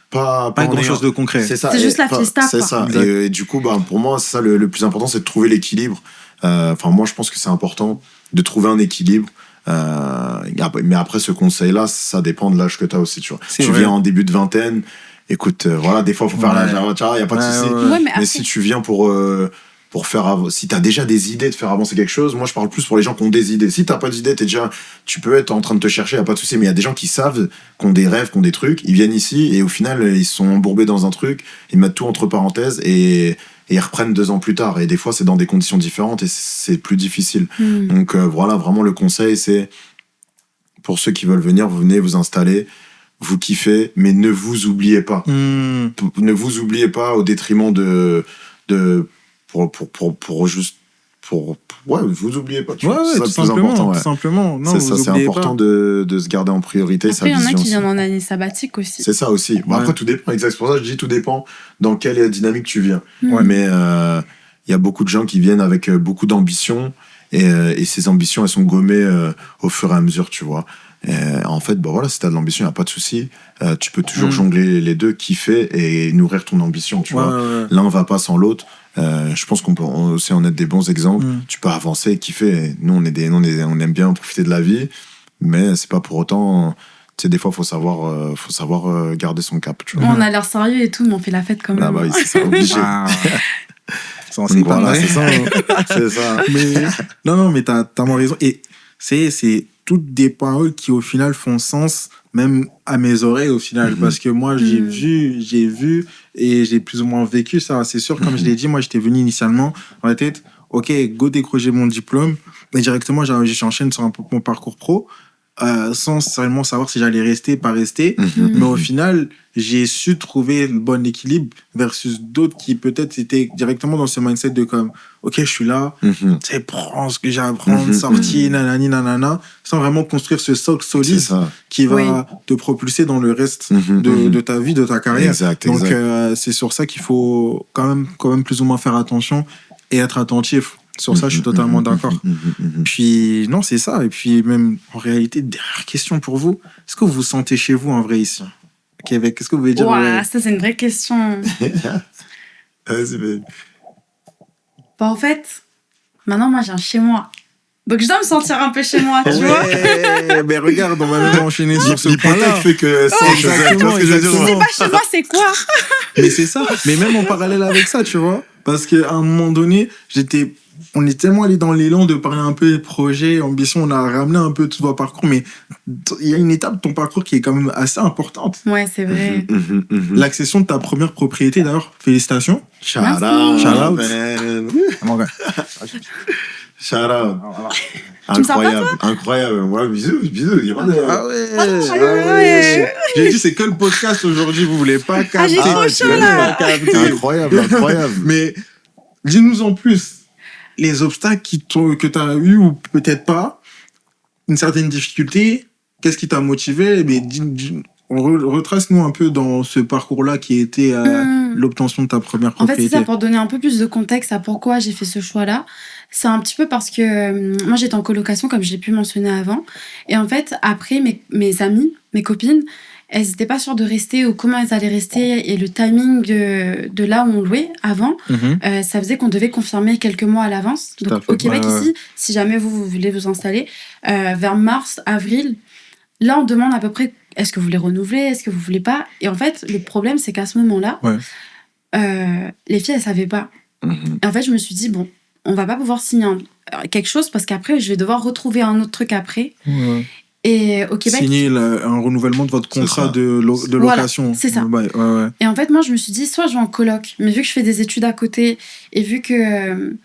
pas grand-chose de concret. C'est ça. C'est juste la fiesta. C'est ça. Et du coup, pour moi, c'est ça le plus important, c'est de trouver l'équilibre. Moi, je pense que c'est important de trouver un équilibre. Mais après, ce conseil-là, ça dépend de l'âge que tu as aussi. Tu viens en début de vingtaine, écoute, des fois, il faut faire la java, il n'y a pas de souci. Mais si tu viens pour si t'as déjà des idées de faire avancer quelque chose, moi je parle plus pour les gens qui ont des idées. Si t'as pas d'idées, tu peux être en train de te chercher, y a pas de souci, mais il y a des gens qui savent, qui ont des rêves, qui ont des trucs, ils viennent ici et au final ils sont embourbés dans un truc, ils mettent tout entre parenthèses et ils reprennent 2 ans plus tard. Et des fois c'est dans des conditions différentes et c'est plus difficile. Donc voilà, vraiment le conseil c'est pour ceux qui veulent venir, vous venez vous installer, vous kiffez, mais ne vous oubliez pas. Ne vous oubliez pas au détriment vous oubliez pas. Ouais, tout simplement. Tout simplement. Non, c'est important de se garder en priorité. Après, il y en a qui viennent en année sabbatique aussi. C'est ça aussi. Bon, après, tout dépend. Exact. C'est pour ça que je dis tout dépend dans quelle dynamique tu viens. Mais il y a beaucoup de gens qui viennent avec beaucoup d'ambition et ces ambitions, elles sont gommées au fur et à mesure, tu vois. En fait, si t'as de l'ambition, il n'y a pas de souci. Tu peux toujours jongler les deux, kiffer et nourrir ton ambition, tu vois. L'un ne va pas sans l'autre. Je pense qu'on peut aussi en être des bons exemples. Tu peux avancer et kiffer. Nous, on aime bien profiter de la vie, mais c'est pas pour autant... Tu sais, des fois, faut savoir garder son cap, tu vois. On a l'air sérieux et tout, mais on fait la fête quand même. Ah bah oui, c'est ça, obligé. C'est ça. Mais, non, mais t'as tellement raison. Et c'est toutes des paroles qui, au final, font sens, même à mes oreilles, au final. Parce que moi, j'ai vu et j'ai plus ou moins vécu ça. C'est sûr, comme je l'ai dit, moi, j'étais venu initialement dans la tête, OK, go décrocher mon diplôme. Et directement, j'enchaîne sur mon parcours pro. Sans seulement savoir si j'allais rester, pas rester. Mais au final, j'ai su trouver le bon équilibre versus d'autres qui peut-être étaient directement dans ce mindset de comme, OK, je suis là, tu sais, prends ce que j'ai à prendre, sortir, nanani, nanana, sans vraiment construire ce socle solide qui va te propulser dans le reste de ta vie, de ta carrière. Donc, c'est sur ça qu'il faut quand même plus ou moins faire attention et être attentif. Sur ça, je suis totalement d'accord. Puis, non, c'est ça. Et puis, même, en réalité, dernière question pour vous. Est-ce que vous vous sentez chez vous, en vrai, ici, au Québec? Qu'est-ce que vous voulez dire? Ça, c'est une vraie question. En fait, maintenant, moi, j'ai un chez moi. Donc, je dois me sentir un peu chez moi, tu vois. Mais regarde, on va même enchaîner sur ce point-là. fait que ça, exactement. C'est pas chez moi, c'est quoi? Mais c'est ça. Mais même en parallèle avec ça, tu vois. Parce qu'à un moment donné, on est tellement allé dans l'élan de parler un peu des projets, ambitions, on a ramené un peu tout ton parcours, mais il y a une étape de ton parcours qui est quand même assez importante. Ouais, c'est vrai. L'accession de ta première propriété, d'ailleurs, félicitations. Shout out. Tu me sens pas, toi? Incroyable. Ouais, bisous. J'ai dit, c'est que le podcast aujourd'hui, vous voulez pas capter. J'ai trop chaud, là. Incroyable. Mais dis-nous en plus. Les obstacles que tu as eu ou peut-être pas, une certaine difficulté, qu'est-ce qui t'a motivé? Mais retrace-nous un peu dans ce parcours-là qui était l'obtention de ta première propriété. En fait, c'est ça, pour donner un peu plus de contexte à pourquoi j'ai fait ce choix-là. C'est un petit peu parce que moi, j'étais en colocation, comme je l'ai pu mentionner avant. Et en fait, après, mes amies, mes copines, elles n'étaient pas sûres de rester ou comment elles allaient rester. Et le timing de là où on louait avant, ça faisait qu'on devait confirmer quelques mois à l'avance. Donc, au Québec, ici, si jamais vous voulez vous installer, vers mars, avril, là, on demande à peu près est-ce que vous voulez renouveler, est-ce que vous voulez pas. Et en fait, le problème, c'est qu'à ce moment-là, les filles, elles savaient pas. Et en fait, je me suis dit, bon, on va pas pouvoir signer quelque chose parce qu'après, je vais devoir retrouver un autre truc après. Et au Québec... Signer un renouvellement de votre contrat de location. Voilà, c'est ça. Et en fait, moi, je me suis dit, soit je vais en coloc, mais vu que je fais des études à côté, et vu que, tu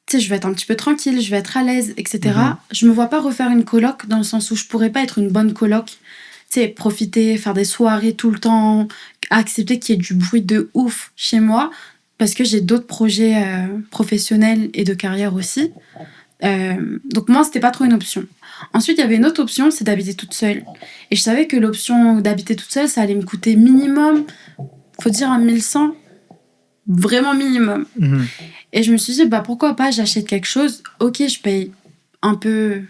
sais, je vais être un petit peu tranquille, je vais être à l'aise, etc., je me vois pas refaire une coloc dans le sens où je pourrais pas être une bonne coloc. Tu sais, profiter, faire des soirées tout le temps, accepter qu'il y ait du bruit de ouf chez moi, parce que j'ai d'autres projets professionnels et de carrière aussi. Donc moi, c'était pas trop une option. Ensuite, il y avait une autre option, c'est d'habiter toute seule. Et je savais que l'option d'habiter toute seule, ça allait me coûter minimum, faut dire 1100, vraiment minimum. Et je me suis dit, bah pourquoi pas, j'achète quelque chose, ok, je paye un peu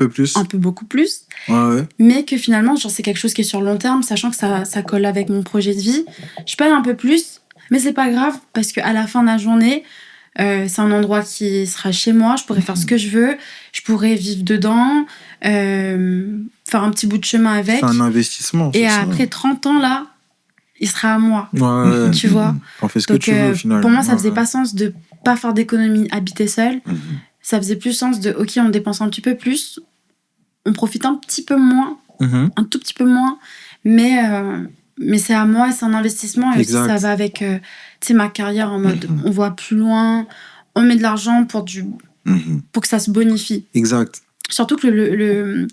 plus, un peu beaucoup plus, mais que finalement, genre, c'est quelque chose qui est sur le long terme, sachant que ça colle avec mon projet de vie. Je paye un peu plus, mais c'est pas grave, parce qu'à la fin de la journée, c'est un endroit qui sera chez moi, je pourrais faire ce que je veux, je pourrais vivre dedans, faire un petit bout de chemin avec. C'est un investissement. Et après 30 ans, là, il sera à moi. Tu vois. On fait ce que tu veux, au final. Pour moi, ça faisait pas sens de pas faire d'économie, habiter seul, ça faisait plus sens de, ok, on dépense un petit peu plus, on profite un petit peu moins, un tout petit peu moins, mais c'est à moi, c'est un investissement, et aussi ça va avec tu sais, ma carrière en mode, on voit plus loin, on met de l'argent pour que ça se bonifie. Exact. Surtout que le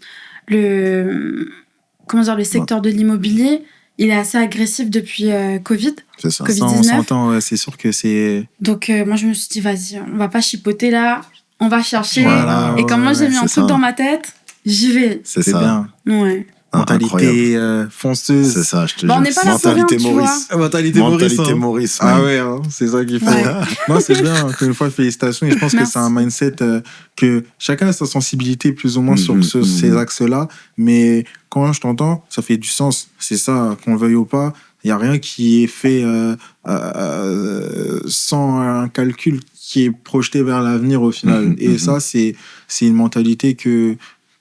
secteur de l'immobilier, il est assez agressif depuis Covid. C'est ça. Covid-19. Ça, on s'entend, ouais, c'est sûr que c'est... Donc, moi, je me suis dit, vas-y, on va pas chipoter là, on va chercher. Voilà, et comme moi, j'ai mis un c'est truc ça. dans ma tête, j'y vais. C'est C'est ça. bien. Ouais. Mentalité fonceuse. C'est ça, je te Bah, on jure. n'est pas là pour rien, Mentalité tu Maurice. Mentalité Maurice. Mentalité Hein. Maurice. Ah ouais, hein, c'est ça qu'il faut. Ouais. Non, c'est bien. Encore une fois, félicitations. Et je pense que Merci. c'est un mindset que chacun a sa sensibilité plus ou moins sur ces axes-là. Mais quand je t'entends, ça fait du sens. C'est ça, qu'on le veuille ou pas. Il n'y a rien qui est fait sans un calcul qui est projeté vers l'avenir au final. Et ça, c'est une mentalité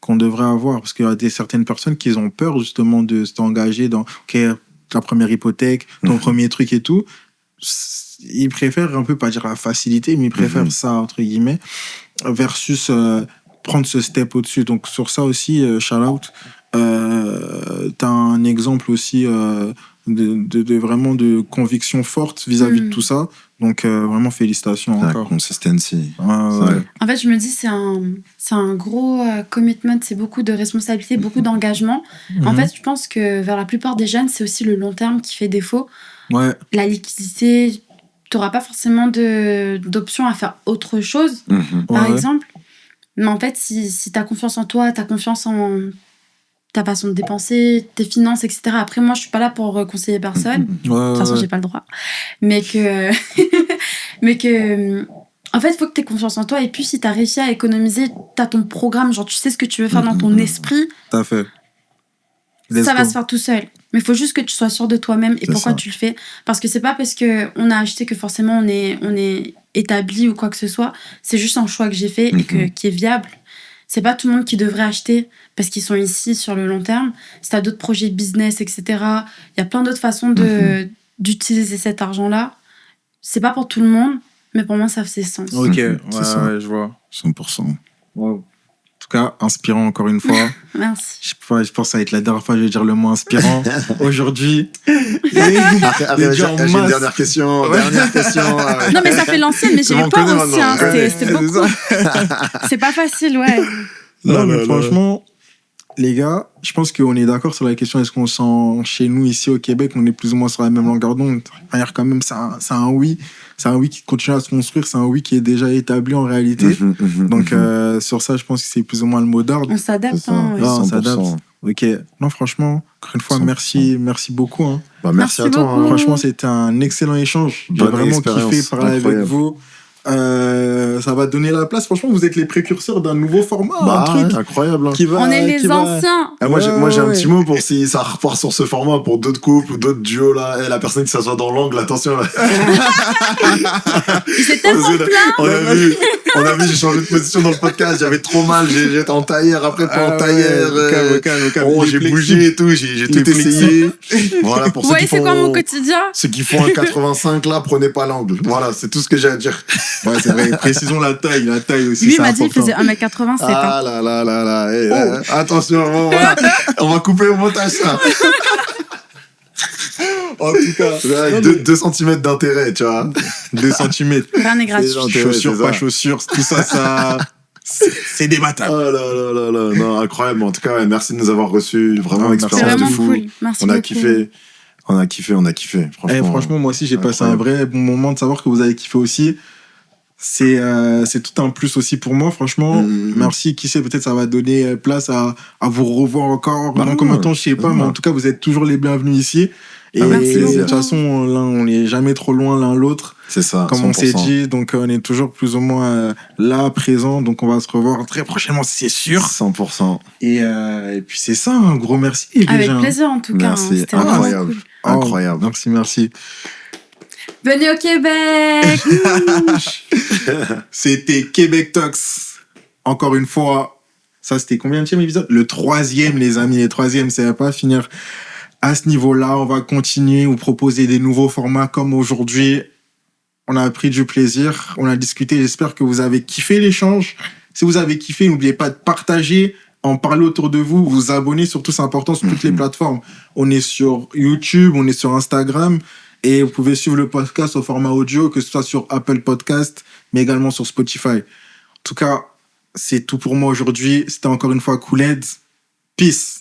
qu'on devrait avoir, parce qu'il y a certaines personnes qui ont peur justement de s'engager dans ta première hypothèque, ton premier truc et tout. Ils préfèrent un peu, pas dire la facilité, mais ils préfèrent ça, entre guillemets, versus prendre ce step au-dessus. Donc sur ça aussi, shout out. T'as un exemple aussi de vraiment de conviction forte vis-à-vis de tout ça. Donc vraiment félicitations La encore. consistency. Ouais. En fait, je me dis, c'est un gros commitment, c'est beaucoup de responsabilité, beaucoup d'engagement. En fait, je pense que vers la plupart des jeunes, c'est aussi le long terme qui fait défaut. Ouais. La liquidité, tu n'auras pas forcément d'option à faire autre chose, par exemple. Mais en fait, si tu as confiance en toi, tu as confiance en ta façon de dépenser, tes finances, etc. Après, moi, je suis pas là pour conseiller personne. De toute façon, j'ai pas le droit. Mais que... En fait, il faut que tu aies confiance en toi. Et puis, si tu as réussi à économiser, tu as ton programme. Genre, tu sais ce que tu veux faire dans ton esprit. Tout à fait. Ça va se faire tout seul. Mais il faut juste que tu sois sûr de toi-même et pourquoi tu le fais. Parce que c'est pas parce qu'on a acheté que forcément on est établi ou quoi que ce soit. C'est juste un choix que j'ai fait et qui est viable. C'est pas tout le monde qui devrait acheter parce qu'ils sont ici sur le long terme. Si t'as d'autres projets business, etc., il y a plein d'autres façons d'utiliser cet argent-là. C'est pas pour tout le monde, mais pour moi, ça fait sens. Ok, c'est ça. ouais, je vois. 100%. Wow. En tout cas, inspirant encore une fois. Merci. Je pense que ça va être la dernière fois que je vais dire le mot inspirant. Aujourd'hui. J'ai une dernière question. Dernière question. Non, mais ça fait l'ancienne, mais j'ai eu peur aussi. Hein. C'était beaucoup. Ça. C'est pas facile, ouais. Non, mais franchement, les gars, je pense qu'on est d'accord sur la question est-ce qu'on sent chez nous, ici au Québec, on est plus ou moins sur la même longueur d'onde. Quand même, c'est un oui. C'est un oui qui continue à se construire, c'est un oui qui est déjà établi en réalité. Donc, sur ça, je pense que c'est plus ou moins le mot d'ordre. On s'adapte. Hein, Ouais. On s'adapte. Ok. Non, franchement, encore une fois, 100%. merci beaucoup. Hein. Bah, merci à toi. beaucoup. Franchement, c'était un excellent échange. J'ai Bonne vraiment expérience. kiffé parler avec vous. Ça va donner la place. Franchement, vous êtes les précurseurs d'un nouveau format. Bah, un truc incroyable. Hein. qui va, On est qui les va- anciens. Ah, moi, j'ai un Ouais. petit mot pour si ça repart sur ce format pour d'autres couples ou d'autres duos là. La personne qui s'assoit dans l'angle, attention là. C'est tellement Parce que on a vu, j'ai changé de position dans le podcast, j'avais trop mal, j'étais en tailleur, après pas en tailleur. Calme. Oh, j'ai bougé et tout, j'ai tout Les essayé. Voilà, pour ceux Ouais, qui c'est quoi mon font, quotidien? ceux qui font un 85 là, prenez pas l'angle. Voilà, c'est tout ce que j'ai à dire. Ouais, c'est vrai. Précisons la taille aussi. Lui, il c'est m'a dit qu'il important. faisait 1m87. Ah là là là là. Eh, attention, bon, voilà. On va couper au montage ça. En tout cas, 2 cm d'intérêt, tu vois. 2 cm. Rien n'est gratuit. C'est gentil. Chaussures, c'est pas ça. chaussures, tout ça, c'est débattable. Oh là là là là, non, incroyable. En tout cas, ouais, merci de nous avoir reçus. Vraiment, Ouais, merci. C'est expérience de vraiment fou. cool. Merci On a beaucoup. kiffé. On a kiffé. Franchement, Franchement, moi aussi, j'ai passé un incroyable. vrai bon moment de savoir que vous avez kiffé aussi. C'est tout un plus aussi pour moi, franchement. Merci. Qui sait, peut-être ça va donner place à vous revoir encore. Bah, Dans combien de temps, je sais pas, bah. mais en tout cas, vous êtes toujours les bienvenus ici. Et Merci de beaucoup. toute façon, là, on n'est jamais trop loin l'un l'autre. C'est ça. Comme on s'est 100%. dit, donc on est toujours plus ou moins là, présent. Donc on va se revoir très prochainement, c'est sûr. 100%. Et puis c'est ça, un gros merci. Les Avec gens. plaisir, en tout cas. Merci. Hein. C'était vraiment Incroyable. cool. Oh, Incroyable. Merci. Venez au Québec. C'était Québec Talks. Encore une fois, ça c'était combien de épisode? Le 3e, les amis. Le 3e, ça va pas finir à ce niveau-là. On va continuer, vous proposer des nouveaux formats comme aujourd'hui. On a pris du plaisir. On a discuté. J'espère que vous avez kiffé l'échange. Si vous avez kiffé, n'oubliez pas de partager, en parler autour de vous, vous abonner. Surtout, c'est important sur toutes les plateformes. On est sur YouTube, on est sur Instagram. Et vous pouvez suivre le podcast au format audio, que ce soit sur Apple Podcast, mais également sur Spotify. En tout cas, c'est tout pour moi aujourd'hui. C'était encore une fois Kooled. Peace.